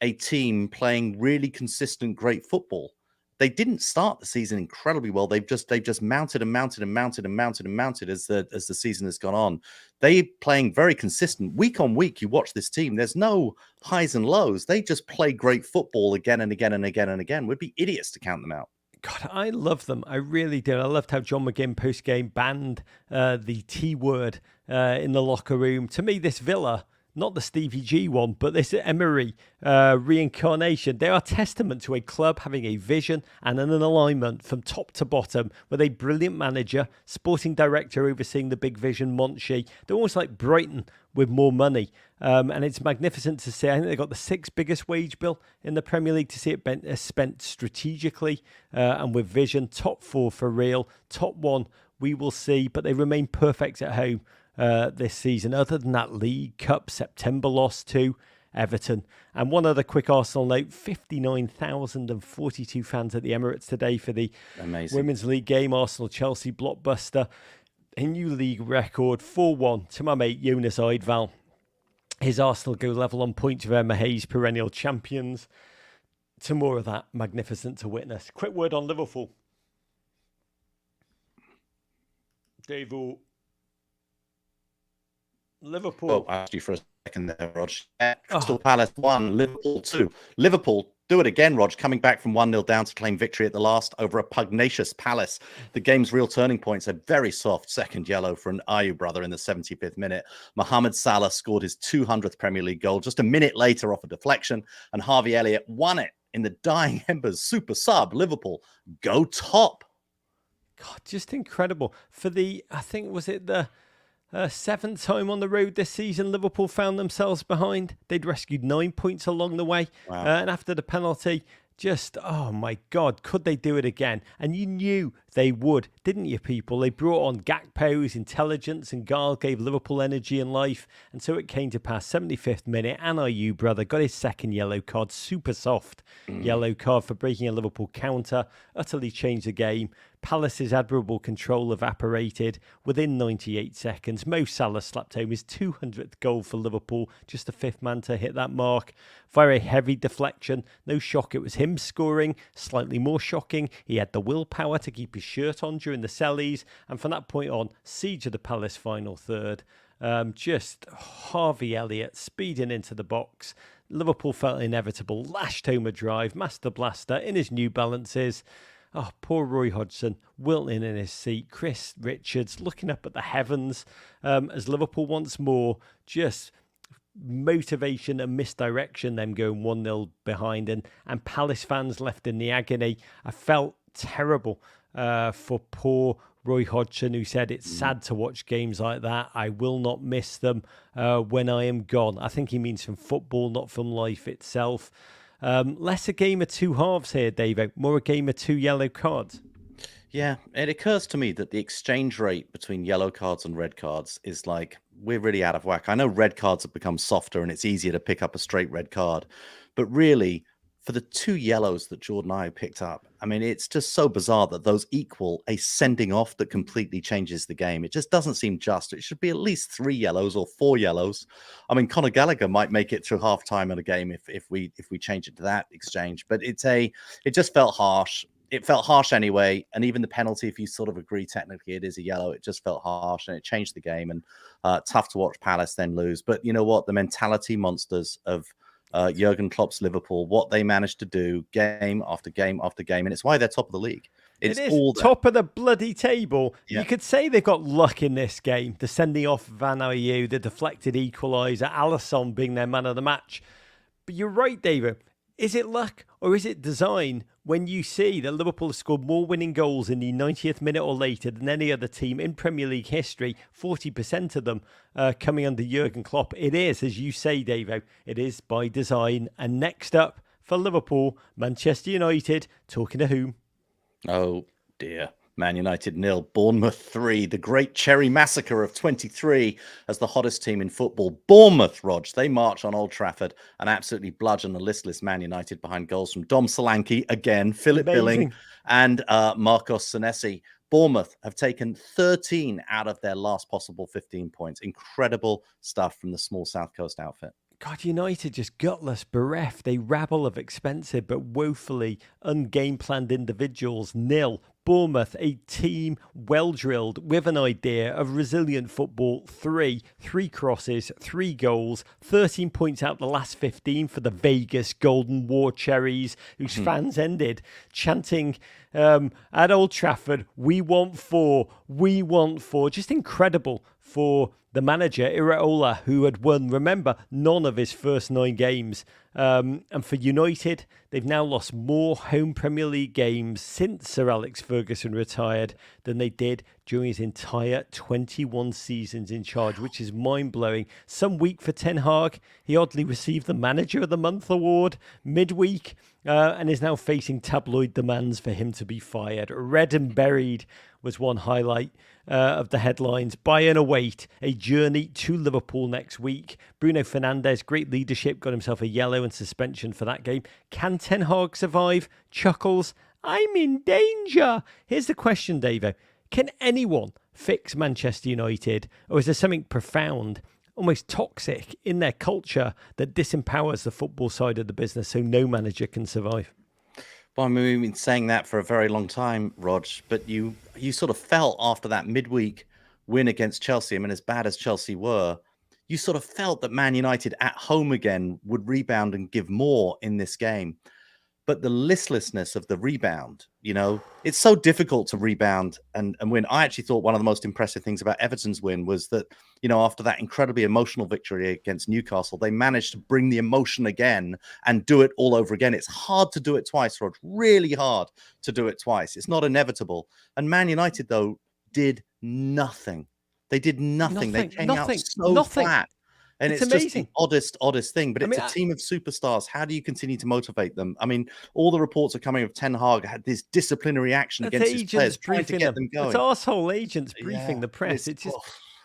a team playing really consistent, great football. They didn't start the season incredibly well. They've just mounted and mounted and mounted and mounted and mounted as the season has gone on. They playing very consistent week on week. You watch this team. There's no highs and lows. They just play great football again and again and again and again. We'd be idiots to count them out. God, I love them. I really do. I loved how John McGinn post-game banned the T word in the locker room. To me, this Villa, not the Stevie G one, but this Emery reincarnation, they are testament to a club having a vision and an alignment from top to bottom with a brilliant manager, sporting director overseeing the big vision, Monchi. They're almost like Brighton with more money. And it's magnificent to see. I think they've got the sixth biggest wage bill in the Premier League, to see it spent strategically and with vision. Top four for real. Top one, we will see. But they remain perfect at home this season. Other than that, League Cup September loss to Everton. And one other quick Arsenal note, 59,042 fans at the Emirates today for the Women's League game. Arsenal-Chelsea blockbuster. A new league record, 4-1 to my mate Jonas Eidval. His Arsenal go level on points with Emma Hayes, perennial champions. To more of that, magnificent to witness. Quick word on Liverpool. Davo. Liverpool. Oh, I asked you for a second there, Rog. Crystal Palace 1, Liverpool 2. Liverpool, do it again, Rog, coming back from 1-0 down to claim victory at the last over a pugnacious Palace. The game's real turning points, a very soft second yellow for an Ayew brother in the 75th minute. Mohamed Salah scored his 200th Premier League goal just a minute later off a deflection, and Harvey Elliott won it in the dying embers. Super sub. Liverpool, go top. God, just incredible. For the, I think, was it the seventh time on the road this season, Liverpool found themselves behind. They'd rescued 9 points along the way. Wow. And after the penalty, just, oh my God, could they do it again? And you knew they would, didn't you, people? They brought on Gakpo's intelligence, and Gale gave Liverpool energy and life. And so it came to pass, 75th minute, and Ayew brother got his second yellow card, super soft yellow card for breaking a Liverpool counter, utterly changed the game. Palace's admirable control evaporated within 98 seconds. Mo Salah slapped home his 200th goal for Liverpool, just the fifth man to hit that mark. Via a heavy deflection, no shock it was him scoring. Slightly more shocking, he had the willpower to keep his shirt on during the sellies, and from that point on, siege of the Palace final third. Just Harvey Elliott speeding into the box. Liverpool felt inevitable, lashed home a drive, Master Blaster in his New Balances. Oh, poor Roy Hodgson, wilting in his seat. Chris Richards looking up at the heavens as Liverpool once more just motivation and misdirection, them going 1-0 behind, and Palace fans left in the agony. I felt terrible for poor Roy Hodgson, who said it's sad to watch games like that. I will not miss them when I am gone. I think he means from football, not from life itself. Less a game of two halves here, Davo. More a game of two yellow cards. Yeah, it occurs to me that the exchange rate between yellow cards and red cards is like, we're really out of whack. I know red cards have become softer and it's easier to pick up a straight red card, but really, for the two yellows that Jordan Ayew picked up, I mean, it's just so bizarre that those equal a sending off that completely changes the game. It just doesn't seem just. It should be at least 3 yellows or 4 yellows. I mean, Conor Gallagher might make it through halftime in a game if we change it to that exchange. But it just felt harsh. It felt harsh anyway. And even the penalty, if you sort of agree technically it is a yellow, it just felt harsh and it changed the game. And tough to watch Palace then lose. But you know what? The mentality monsters of Jurgen Klopp's Liverpool, what they managed to do game after game after game, and it's why they're top of the league. It is all top of the bloody table. Yeah. You could say they've got luck in this game. The sending off Van Ayew, the deflected equaliser, Alisson being their man of the match. But you're right, David. Is it luck or is it design when you see that Liverpool have scored more winning goals in the 90th minute or later than any other team in Premier League history, 40% of them coming under Jurgen Klopp? It is, as you say, Davo, it is by design. And next up for Liverpool, Manchester United, talking to whom? Oh, dear. Man United 0, Bournemouth 3. The great Cherry massacre of 23 as the hottest team in football. Bournemouth, Rog, they march on Old Trafford and absolutely bludgeon the listless Man United behind goals from Dom Solanke, again, Philip Billing, Amazing. and Marcos Senesi. Bournemouth have taken 13 out of their last possible 15 points. Incredible stuff from the small South Coast outfit. God, United just gutless, bereft, a rabble of expensive but woefully ungame-planned individuals. Nil. Bournemouth, a team well-drilled with an idea of resilient football. Three crosses, 3 goals, 13 points out the last 15 for the Vegas Golden War Cherries, whose fans ended chanting at Old Trafford, "We want 4, we want 4." Just incredible for the manager, Iraola, who had won, remember, none of his first 9 games. And for United, they've now lost more home Premier League games since Sir Alex Ferguson retired than they did during his entire 21 seasons in charge, which is mind-blowing. Some week for Ten Hag, he oddly received the Manager of the Month award midweek and is now facing tabloid demands for him to be fired. Red and Buried was one highlight of the headlines. Bayern await a journey to Liverpool next week. Bruno Fernandes, great leadership, got himself a yellow and suspension for that game. Can Ten Hag survive? Chuckles, I'm in danger. Here's the question, Davo. Can anyone fix Manchester United? Or is there something profound, almost toxic in their culture that disempowers the football side of the business so no manager can survive? Well, I mean, we've been saying that for a very long time, Rog, but you sort of felt after that midweek win against Chelsea, I mean, as bad as Chelsea were, you sort of felt that Man United at home again would rebound and give more in this game. But the listlessness of the rebound, it's so difficult to rebound and win. I actually thought one of the most impressive things about Everton's win was that, after that incredibly emotional victory against Newcastle, they managed to bring the emotion again and do it all over again. It's hard to do it twice, Rod. Really hard to do it twice. It's not inevitable. And Man United, though, did nothing. They did nothing. They came out so flat. And it's amazing. Just the oddest thing. But it's a team of superstars. How do you continue to motivate them? I mean, all the reports are coming of Ten Hag had this disciplinary action against his players, trying to get them going. It's arsehole agents briefing the press. It's just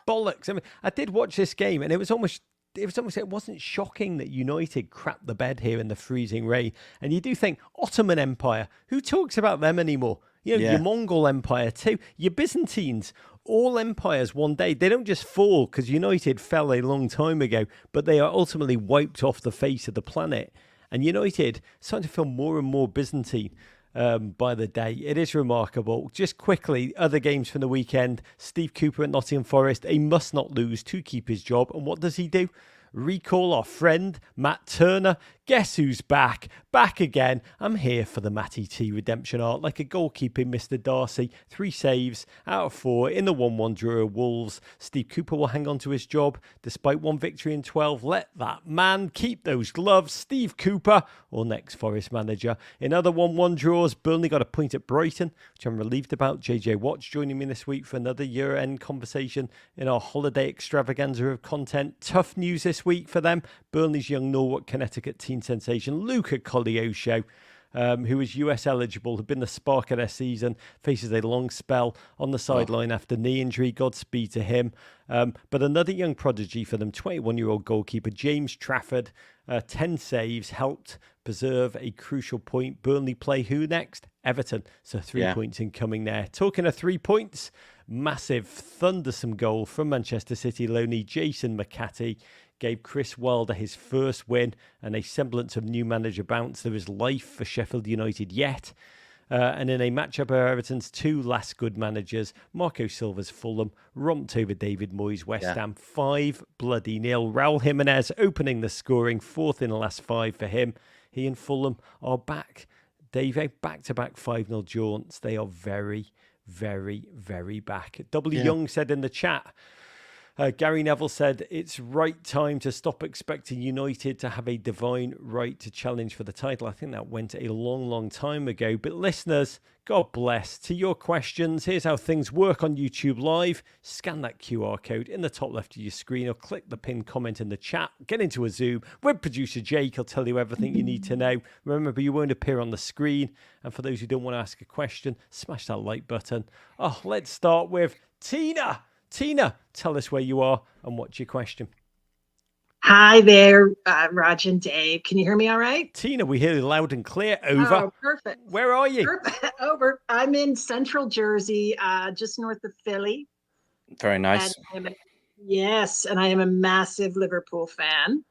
bollocks. I mean, I did watch this game, and it wasn't shocking that United crapped the bed here in the freezing rain. And you do think Ottoman Empire, who talks about them anymore? Your Mongol Empire too, your Byzantines. All empires one day, they don't just fall because United fell a long time ago, but they are ultimately wiped off the face of the planet. And United starting to feel more and more Byzantine by the day. It is remarkable. Just quickly, other games from the weekend. Steve Cooper at Nottingham Forest, a must not lose to keep his job. And what does he do? Recall our friend Matt Turner. Guess who's back? Back again. I'm here for the Matty T redemption arc, like a goalkeeping Mr. Darcy. 3 saves out of 4 in the 1-1 draw of Wolves. Steve Cooper will hang on to his job despite 1 victory in 12. Let that man keep those gloves. Steve Cooper, or next Forest manager. In other 1-1 draws, Burnley got a point at Brighton, which I'm relieved about. JJ Watch joining me this week for another year-end conversation in our holiday extravaganza of content. Tough news this week for them. Burnley's young Norwalk, Connecticut teen sensation Luca Colliosho, who is US eligible, had been the spark of their season, faces a long spell on the sideline after knee injury. Godspeed to him. But another young prodigy for them, 21-year-old goalkeeper James Trafford, 10 saves, helped preserve a crucial point. Burnley play who next? Everton. So 3 points incoming there. Talking of 3 points, massive, thundersome goal from Manchester City loanee Jason McCarthy gave Chris Wilder his first win and a semblance of new manager bounce. There is life for Sheffield United yet. And in a matchup of Everton's 2 last good managers, Marco Silva's Fulham romped over David Moyes' West Ham 5-0. Raul Jimenez opening the scoring, 4th in the last 5 for him. He and Fulham are back, Dave, back-to-back 5-0 jaunts. They are very, very, very back. W. Young said in the chat, Gary Neville said it's right time to stop expecting United to have a divine right to challenge for the title. I think that went a long, long time ago. But listeners, God bless. To your questions, here's how things work on YouTube Live. Scan that QR code in the top left of your screen or click the pinned comment in the chat. Get into a Zoom. Web producer Jake will tell you everything you need to know. Remember, you won't appear on the screen. And for those who don't want to ask a question, smash that like button. Oh, let's start with Tina. Tina, tell us where you are and what's your question. Hi there, Rog and Dave. Can you hear me all right? Tina, we hear you loud and clear. Over. Oh, perfect. Where are you? Perfect. Over. I'm in central Jersey, just north of Philly. Very nice. Yes, and I am a massive Liverpool fan.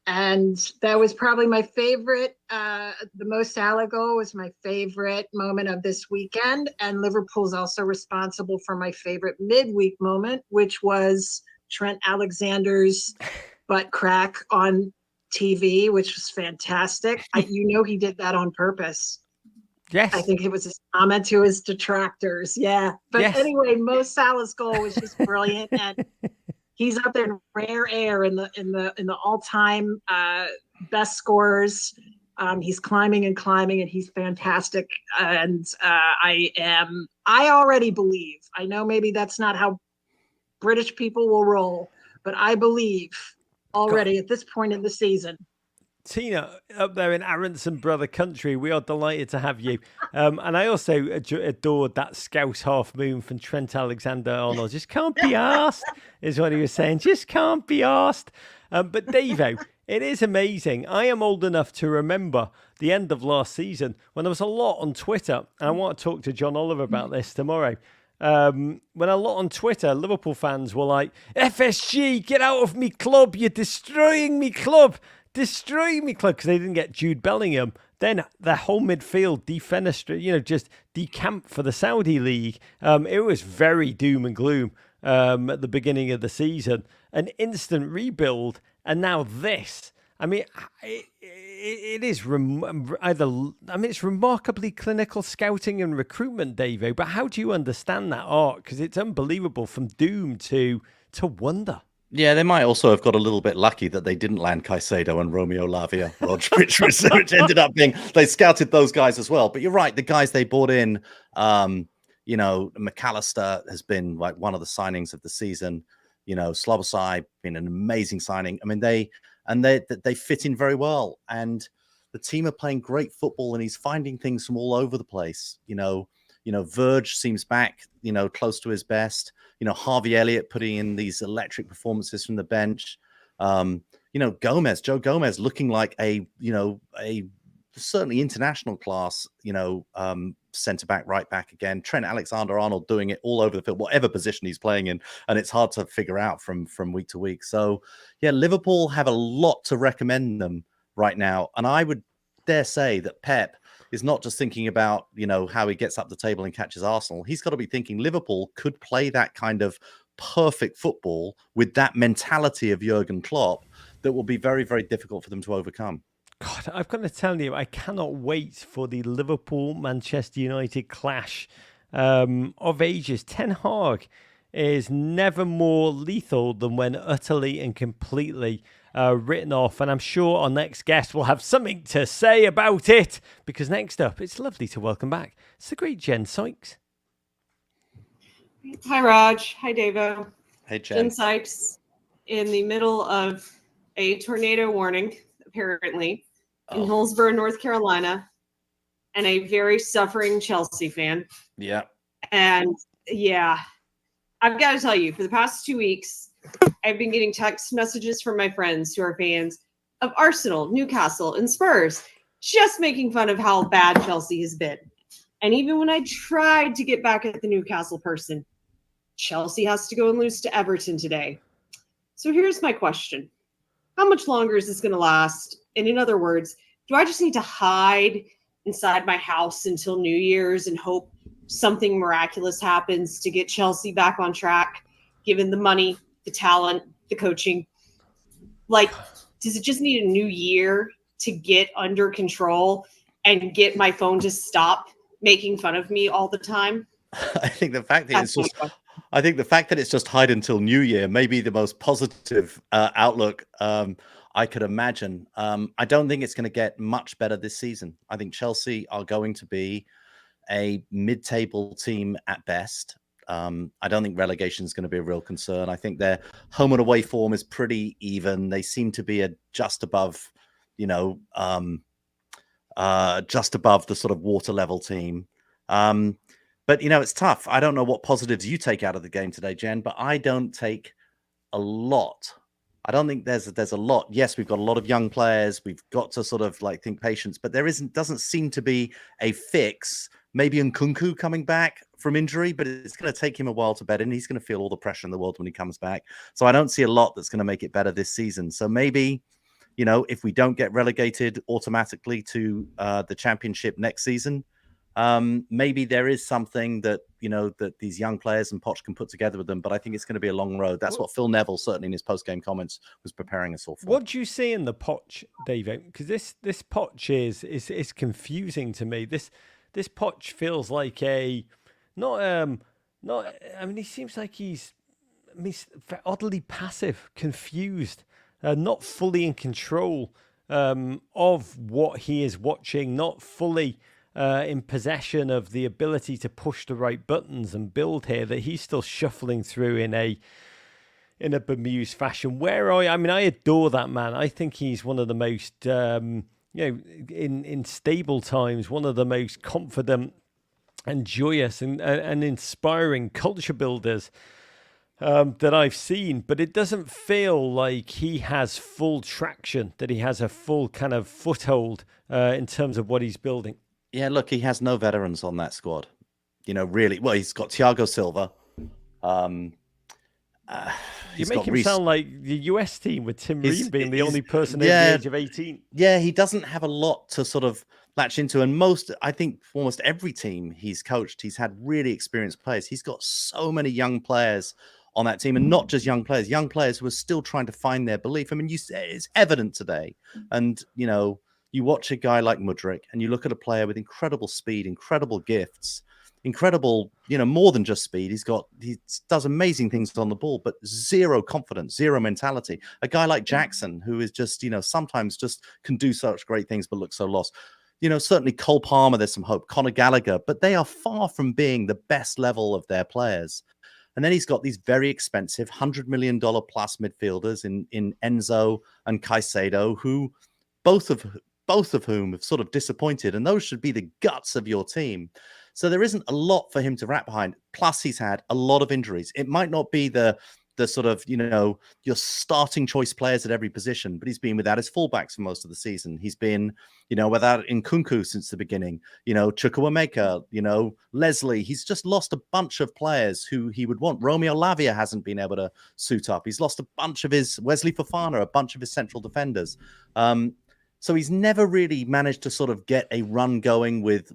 And that was probably my favorite. The Mo Salah goal was my favorite moment of this weekend. And Liverpool's also responsible for my favorite midweek moment, which was Trent Alexander's butt crack on TV, which was fantastic. He did that on purpose. Yes. I think it was his comment to his detractors. Yeah. But yes. Anyway, Mo Salah's goal was just brilliant. And he's up there in rare air in the all-time best scorers. He's climbing, and he's fantastic. And I already believe. I know maybe that's not how British people will roll, but I believe already at this point in the season. Tina, up there in Aronson brother country, we are delighted to have you. And I also adored that Scouse half moon from Trent Alexander-Arnold. Just can't be asked, is what he was saying. Just can't be asked. But Davo, it is amazing. I am old enough to remember the end of last season when there was a lot on Twitter. And I want to talk to John Oliver about this tomorrow. When a lot on Twitter, Liverpool fans were like, FSG, get out of me club. You're destroying me club. Destroying me club, because they didn't get Jude Bellingham. Then the whole midfield defenestrated, just decamped for the Saudi League. It was very doom and gloom at the beginning of the season. An instant rebuild, and now this. I mean, it is it's remarkably clinical scouting and recruitment, Davo. But how do you understand that arc? Because it's unbelievable, from doom to wonder. Yeah, they might also have got a little bit lucky that they didn't land Caicedo and Romeo Lavia, which ended up being, they scouted those guys as well. But you're right, the guys they brought in, McAllister has been like one of the signings of the season. Slobosai been an amazing signing. I mean, they fit in very well, and the team are playing great football, and he's finding things from all over the place. Verge seems back, close to his best. Harvey Elliott putting in these electric performances from the bench. Joe Gomez looking like a certainly international class, centre back, right back again. Trent Alexander-Arnold doing it all over the field, whatever position he's playing in, and it's hard to figure out from week to week. So, yeah, Liverpool have a lot to recommend them right now, and I would dare say that Pep is not just thinking about, how he gets up the table and catches Arsenal. He's got to be thinking Liverpool could play that kind of perfect football with that mentality of Jurgen Klopp that will be very, very difficult for them to overcome. God, I've got to tell you, I cannot wait for the Liverpool-Manchester United clash of ages. Ten Hag is never more lethal than when utterly and completely written off. And I'm sure our next guest will have something to say about it, because next up, it's lovely to welcome back. It's the great Jen Sykes. Hi, Raj. Hi, Davo. Hey, Jen. Jen Sykes in the middle of a tornado warning, apparently, in Hillsborough, North Carolina, and a very suffering Chelsea fan. Yeah. And yeah, I've got to tell you, for the past 2 weeks, I've been getting text messages from my friends who are fans of Arsenal, Newcastle, and Spurs, just making fun of how bad Chelsea has been. And even when I tried to get back at the Newcastle person, Chelsea has to go and lose to Everton today. So here's my question. How much longer is this going to last? And in other words, do I just need to hide inside my house until New Year's and hope something miraculous happens to get Chelsea back on track, given the money, the talent, the coaching? Like, does it just need a new year to get under control and get my phone to stop making fun of me all the time? I think the fact that it's just I think the fact that it's just hide until New Year may be the most positive outlook I could imagine. I don't think it's going to get much better this season. I think Chelsea are going to be a mid-table team at best. I don't think relegation is going to be a real concern. I think their home and away form is pretty even. They seem to be just above, just above the sort of water level team. But, it's tough. I don't know what positives you take out of the game today, Jen, but I don't take a lot. I don't think there's a lot. Yes, we've got a lot of young players. We've got to sort of think patience, but doesn't seem to be a fix. Maybe Nkunku coming back from injury, but it's going to take him a while to bed in. He's going to feel all the pressure in the world when he comes back. So I don't see a lot that's going to make it better this season. So maybe, if we don't get relegated automatically to the championship next season, maybe there is something that that these young players and Poch can put together with them, but I think it's going to be a long road. That's what Phil Neville, certainly in his post-game comments, was preparing us all for. What do you see in the Poch, David? Because this Poch is confusing to me. This Poch feels like he seems like he's oddly passive, confused, not fully in control of what he is watching, not fully in possession of the ability to push the right buttons and build here, that he's still shuffling through in a bemused fashion. I adore that man. I think he's one of the most, in stable times, one of the most confident and joyous and inspiring culture builders that I've seen. But it doesn't feel like he has full traction, that he has a full kind of foothold in terms of what he's building. Yeah, look, he has no veterans on that squad. Really. Well, he's got Thiago Silva. You make him sound like the US team with Tim Ream being the only person over the age of 18. Yeah, he doesn't have a lot to sort of latch into. And I think almost every team he's coached, he's had really experienced players. He's got so many young players on that team, and not just young players who are still trying to find their belief. I mean, it's evident today. And, you watch a guy like Mudryk and you look at a player with incredible speed, incredible gifts, incredible, more than just speed. He does amazing things on the ball, but zero confidence, zero mentality. A guy like Jackson, who is just, sometimes just can do such great things, but looks so lost. Certainly Cole Palmer, there's some hope, Conor Gallagher, but they are far from being the best level of their players. And then he's got these very expensive $100 million plus midfielders in Enzo and Caicedo, who both of whom have sort of disappointed, and those should be the guts of your team. So there isn't a lot for him to wrap behind. Plus, he's had a lot of injuries. It might not be the sort of, your starting choice players at every position, but he's been without his fullbacks for most of the season. He's been, without Nkunku since the beginning, Chukwuemeka, Leslie. He's just lost a bunch of players who he would want. Romeo Lavia hasn't been able to suit up. He's lost a bunch of his Wesley Fofana, a bunch of his central defenders. So he's never really managed to sort of get a run going with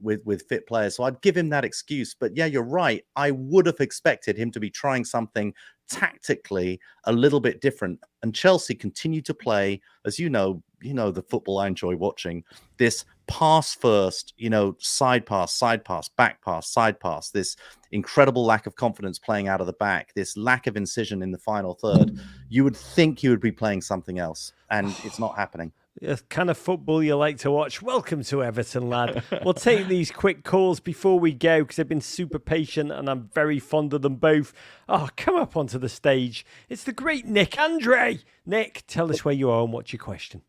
fit players. So I'd give him that excuse. But yeah, you're right. I would have expected him to be trying something tactically a little bit different. And Chelsea continue to play, as the football I enjoy watching, this pass first, side pass, back pass, side pass, this incredible lack of confidence playing out of the back, this lack of incision in the final third. You would think he would be playing something else, and it's not happening. The kind of football you like to watch. Welcome to Everton, lad. We'll take these quick calls before we go because they've been super patient and I'm very fond of them both. Oh, come up onto the stage. It's the great Nick Andre. Nick, tell us where you are and what's your question.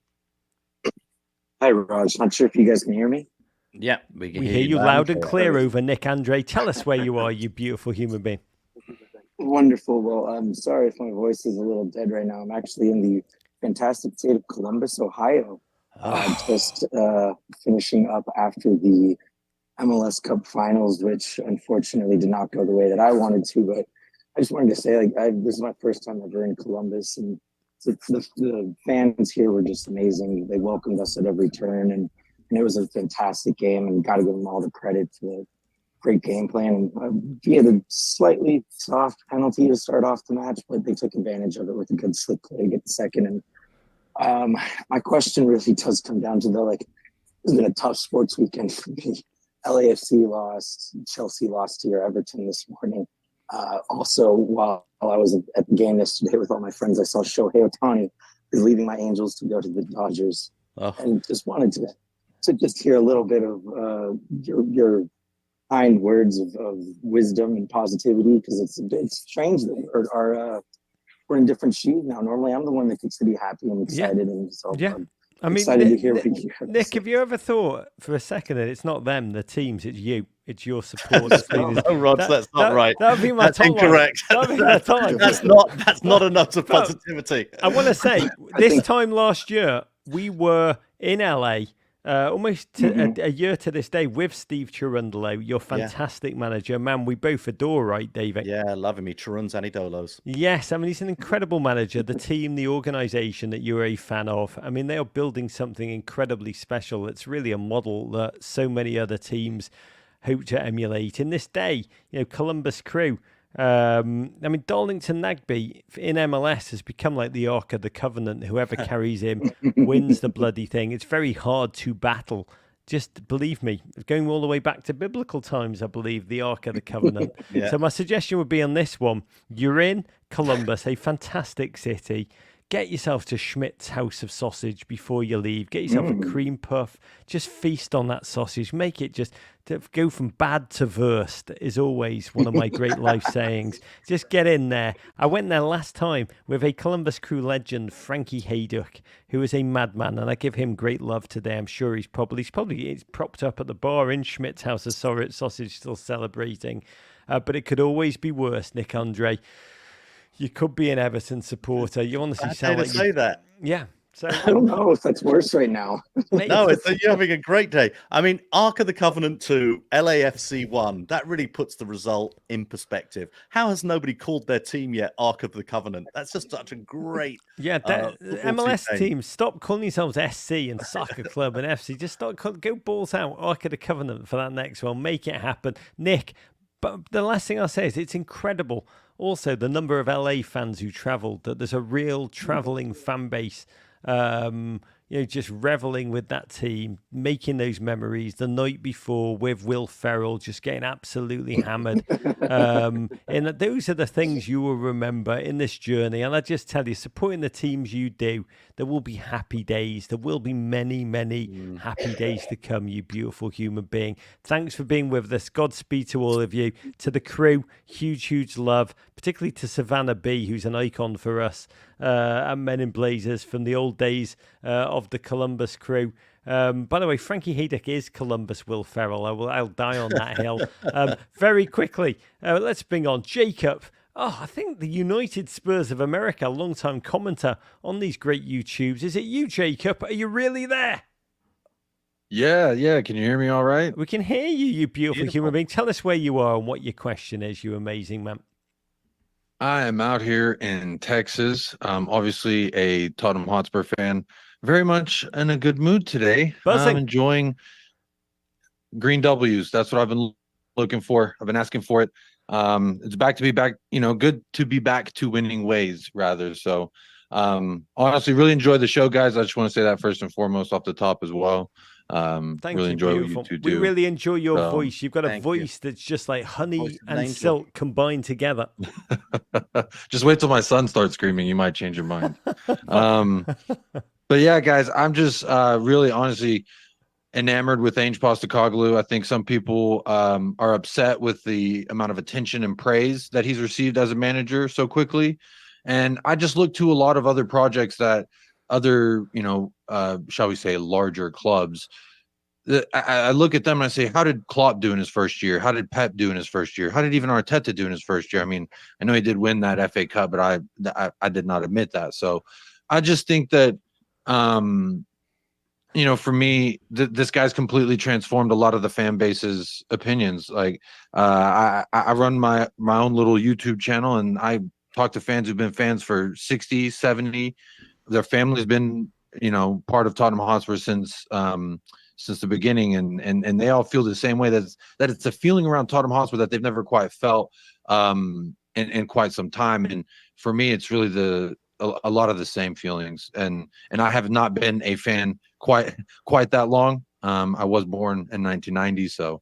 Hi, Raj. Not sure if you guys can hear me. Yeah, we hear you loud and clear over, Nick Andre. Tell us where you are, you beautiful human being. Wonderful. Well, I'm sorry if my voice is a little dead right now. I'm actually in the fantastic state of Columbus, Ohio. Just finishing up after the MLS Cup finals, which unfortunately did not go the way that I wanted to. But I just wanted to say, this is my first time ever in Columbus, and the fans here were just amazing. They welcomed us at every turn, and it was a fantastic game. And got to give them all the credit for the great game plan. And we had a slightly soft penalty to start off the match, but they took advantage of it with a good slip play to get the second. And my question really does come down to it's been a tough sports weekend for me. LAFC lost, Chelsea lost to your Everton this morning. Also, while I was at the game yesterday with all my friends, I saw Shohei Ohtani is leaving my Angels to go to the Dodgers, and just wanted to just hear a little bit of your kind words of wisdom and positivity, because it's strange that we're in different shoes now. Normally, I'm the one that gets to be happy and excited, and so I'm excited to hear what you have. Nick, have you ever thought for a second that it's not them, the teams, it's you? It's your support. That's not right. That would be my That's incorrect. That's not a note of positivity. I want to say, this time last year, we were in LA, almost a year to this day, with Steve Cherundolo, your fantastic manager. Man, we both adore, right, David? Yeah, loving me. Cheruns and Idolos. Yes, I mean, he's an incredible manager. The team, the organisation that you're a fan of, I mean, they are building something incredibly special. It's really a model that so many other teams hope to emulate. In this day, Columbus Crew, I mean, Darlington Nagbe in MLS has become like the Ark of the Covenant. Whoever carries him wins the bloody thing. It's very hard to battle. Just believe me, going all the way back to biblical times, I believe, the Ark of the Covenant. So my suggestion would be on this one. You're in Columbus, a fantastic city. Get yourself to Schmidt's House of Sausage before you leave. Get yourself a cream puff. Just feast on that sausage. Make it just to go from bad to worst is always one of my great life sayings. Just get in there. I went there last time with a Columbus Crew legend, Frankie Haydock, who is a madman, and I give him great love today. I'm sure he's probably propped up at the bar in Schmidt's House of Sausage, still celebrating. But it could always be worse, Nick Andre. You could be an Everton supporter. You honestly sound like say that. Yeah. So I don't know if that's worse right now. No, you're having a great day. I mean, Ark of the Covenant 2, LAFC 1, that really puts the result in perspective. How has nobody called their team yet Ark of the Covenant? That's just such a great MLS teams, stop calling yourselves SC and Soccer Club and FC. Just go balls out, Ark of the Covenant for that next one. Make it happen. Nick, but the last thing I'll say is it's incredible. Also, the number of LA fans who travelled, that there's a real travelling fan base, just reveling with that team, making those memories the night before with Will Ferrell, just getting absolutely hammered. And those are the things you will remember in this journey. And I just tell you, supporting the teams you do, there will be happy days. There will be many, many happy days to come, you beautiful human being. Thanks for being with us. Godspeed to all of you. To the crew, huge, huge love, particularly to Savannah B, who's an icon for us and Men in Blazers from the old days of the Columbus Crew. By the way, Frankie Haydock is Columbus Will Ferrell. I'll die on that hill. Very quickly, let's bring on Jacob. I think the United Spurs of America, long-time commenter on these great YouTubes. Is it you, Jacob? Are you really there? Yeah. Can you hear me all right? We can hear you, you beautiful human being. Tell us where you are and what your question is, you amazing man. I am out here in Texas. Obviously a Tottenham Hotspur fan. Very much in a good mood today. I'm enjoying green W's. That's what I've been looking for. I've been asking for it. It's back to be back, good to be back to winning ways, rather. So honestly, really enjoy the show, guys. I just want to say that first and foremost off the top as well. Really enjoy what you two do. We really enjoy your voice. You've got a voice that's just like honey and silk combined together. Just wait till my son starts screaming. You might change your mind. But yeah, guys, I'm just really honestly enamored with Ange Postecoglou. I think some people are upset with the amount of attention and praise that he's received as a manager so quickly. And I just look to a lot of other projects that other, shall we say, larger clubs. I look at them and I say, how did Klopp do in his first year? How did Pep do in his first year? How did even Arteta do in his first year? I mean, I know he did win that FA Cup, but I did not admit that. So I just think that, for me, this guy's completely transformed a lot of the fan base's opinions. Like I run my own little YouTube channel, and I talk to fans who've been fans for 60, 70. Their family's been, part of Tottenham Hotspur since the beginning, and they all feel the same way, that it's a feeling around Tottenham Hotspur that they've never quite felt in quite some time. And for me, it's really a lot of the same feelings. And I have not been a fan quite that long. I was born in 1990, so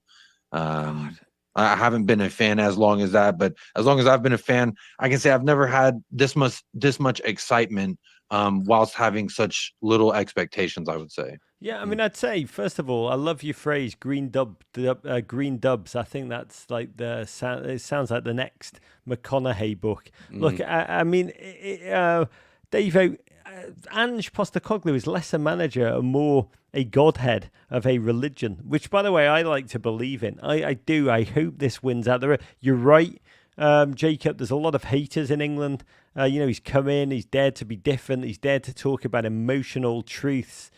I haven't been a fan as long as that, but as long as I've been a fan, I can say I've never had this much excitement whilst having such little expectations, I would say. Yeah, I mean, I'd say first of all, I love your phrase green dubs. I think that's like it sounds like the next McConaughey book. Look, I mean, Davo, Ange Postecoglou is less a manager and more a godhead of a religion, which, by the way, I like to believe in. I do. I hope this wins out there. You're right, Jacob. There's a lot of haters in England. He's come in. He's dared to be different. He's dared to talk about emotional truths.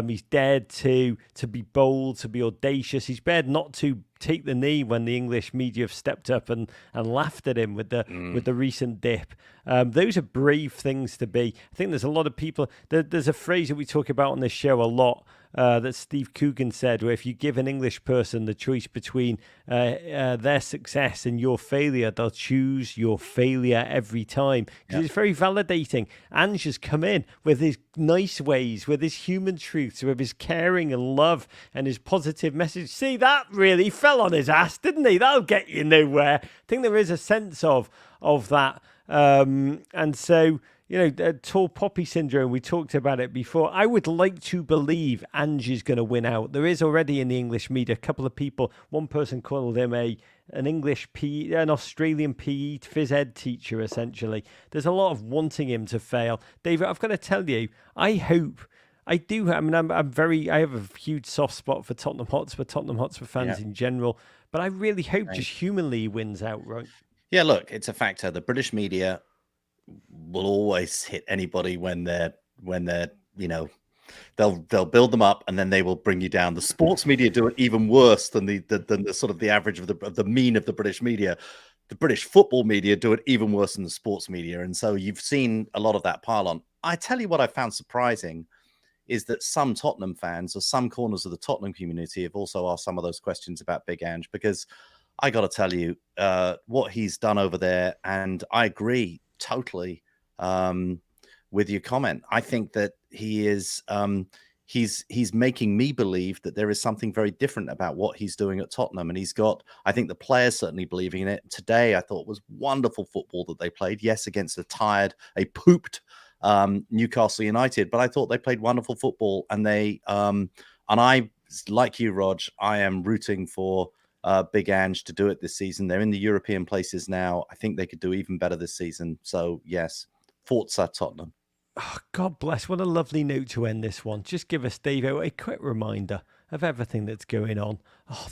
He's dared to be bold, to be audacious. He's dared not to take the knee when the English media have stepped up and laughed at him with the recent dip. Those are brave things to be. I think there's a lot of people. There's a phrase that we talk about on this show a lot that Steve Coogan said, where if you give an English person the choice between their success and your failure, they'll choose your failure every time. Because it's very validating. Ange has come in with his nice ways, with his human truths, with his caring and love and his positive message. See, that really fell on his ass, didn't he? That'll get you nowhere. I think there is a sense of that. And so, tall poppy syndrome, we talked about it before. I would like to believe Ange is going to win out. There is already in the English media a couple of people. One person called him an Australian PE phys ed teacher, essentially. There's a lot of wanting him to fail. David, I've got to tell you, I hope. I do. I mean, I have a huge soft spot for Tottenham Hotspur fans in general. But I really hope just humanly he wins outright. Yeah, look, it's a factor. The British media will always hit anybody when they're they'll build them up and then they will bring you down. The sports media do it even worse than the sort of the average of the mean of the British media. The British football media do it even worse than the sports media, and so you've seen a lot of that pile on. I tell you what I found surprising is that some Tottenham fans or some corners of the Tottenham community have also asked some of those questions about Big Ange, because I got to tell you what he's done over there, and I agree totally with your comment. I think that he is he's making me believe that there is something very different about what he's doing at Tottenham, and I think the players certainly believing in it. Today, I thought was wonderful football that they played. Yes, against a pooped Newcastle United, but I thought they played wonderful football, and I, like you, Rog, I am rooting for Big Ange to do it this season. They're in the European places now. I think they could do even better this season. So yes, Forza Tottenham. Oh, God bless. What a lovely note to end this one. Just give us, Davo, a quick reminder of everything that's going on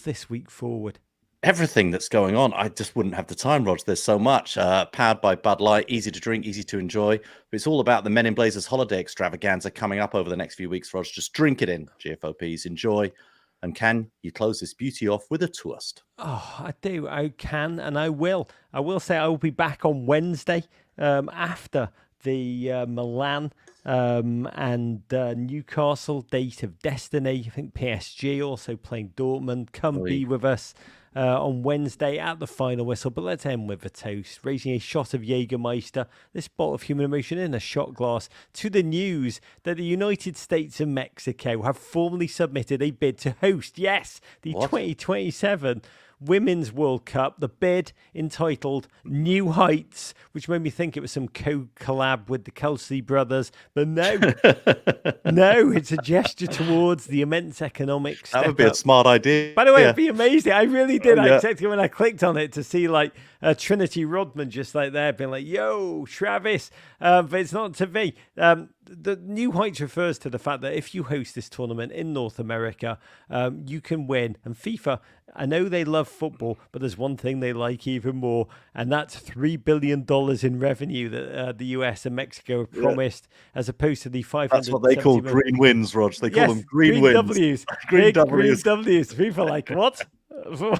this week forward. Everything that's going on. I just wouldn't have the time, Rog. There's so much. Powered by Bud Light, easy to drink, easy to enjoy. But it's all about the Men in Blazers holiday extravaganza coming up over the next few weeks, Rog. Just drink it in. GFOPs, enjoy. And can you close this beauty off with a toast? Oh, I do. I can, and I will. I will say I will be back on Wednesday after the Milan and Newcastle date of destiny. I think PSG also playing Dortmund. Come be with us on Wednesday at the final whistle. But let's end with a toast, raising a shot of Jägermeister, this bottle of human emotion in a shot glass, to the news that the United States and Mexico have formally submitted a bid to host, the 2027 Women's World Cup. The bid entitled New Heights, which made me think it was some collab with the Kelsey brothers. But no, no, it's a gesture towards the immense economic step. That would be a smart idea. By the way, it'd be amazing. I really did. I exactly when I clicked on it to see like Trinity Rodman just like there being like, yo, Travis. But it's not to be. The New Heights refers to the fact that if you host this tournament in North America, you can win. And FIFA, I know they love football, but there's one thing they like even more, and that's $3 billion in revenue that the US and Mexico have promised, as opposed to the 500. That's what they call green wins, Rog. They call them green wins. W's. Green W's. People are like, what?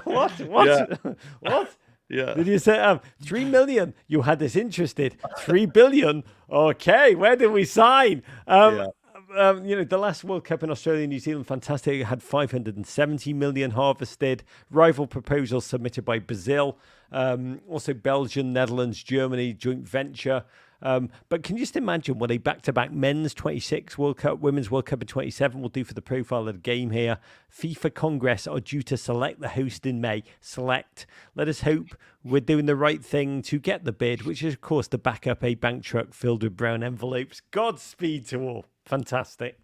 What? What? Yeah. Did you say 3 million? You had us interested. 3 billion? Okay, where did we sign? The last World Cup in Australia and New Zealand, fantastic. It had 570 million harvested. Rival proposals submitted by Brazil. Also Belgium, Netherlands, Germany, joint venture. But can you just imagine what a back-to-back men's 26 World Cup, women's World Cup in 27 will do for the profile of the game here? FIFA Congress are due to select the host in May. Let us hope we're doing the right thing to get the bid, which is, of course, to back up a bank truck filled with brown envelopes. Godspeed to all. Fantastic.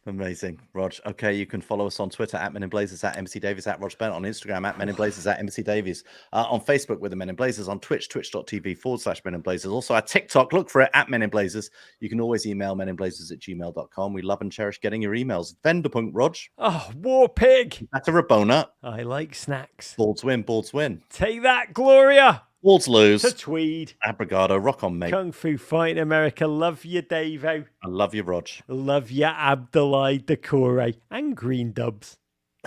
Amazing, Rog. Okay, you can follow us on Twitter at Men in Blazers, at MC Davies, at Rog Bennett, on Instagram at Men in Blazers, at MC Davies, on Facebook with the Men in Blazers, on Twitch, twitch.tv/Men in Blazers. Also, our TikTok, look for it at Men in Blazers. You can always email meninblazers@gmail.com. We love and cherish getting your emails. Venderpunk, Rog. Oh, War Pig. That's a Rabona. I like snacks. Balls win, balls win. Take that, Gloria. Balls lose. To Tweed. Abrigado, rock on, mate. Kung Fu Fight in America. Love you, Davo. I love you, Rog. Love you, Abdoulaye Decore and Green Dubs.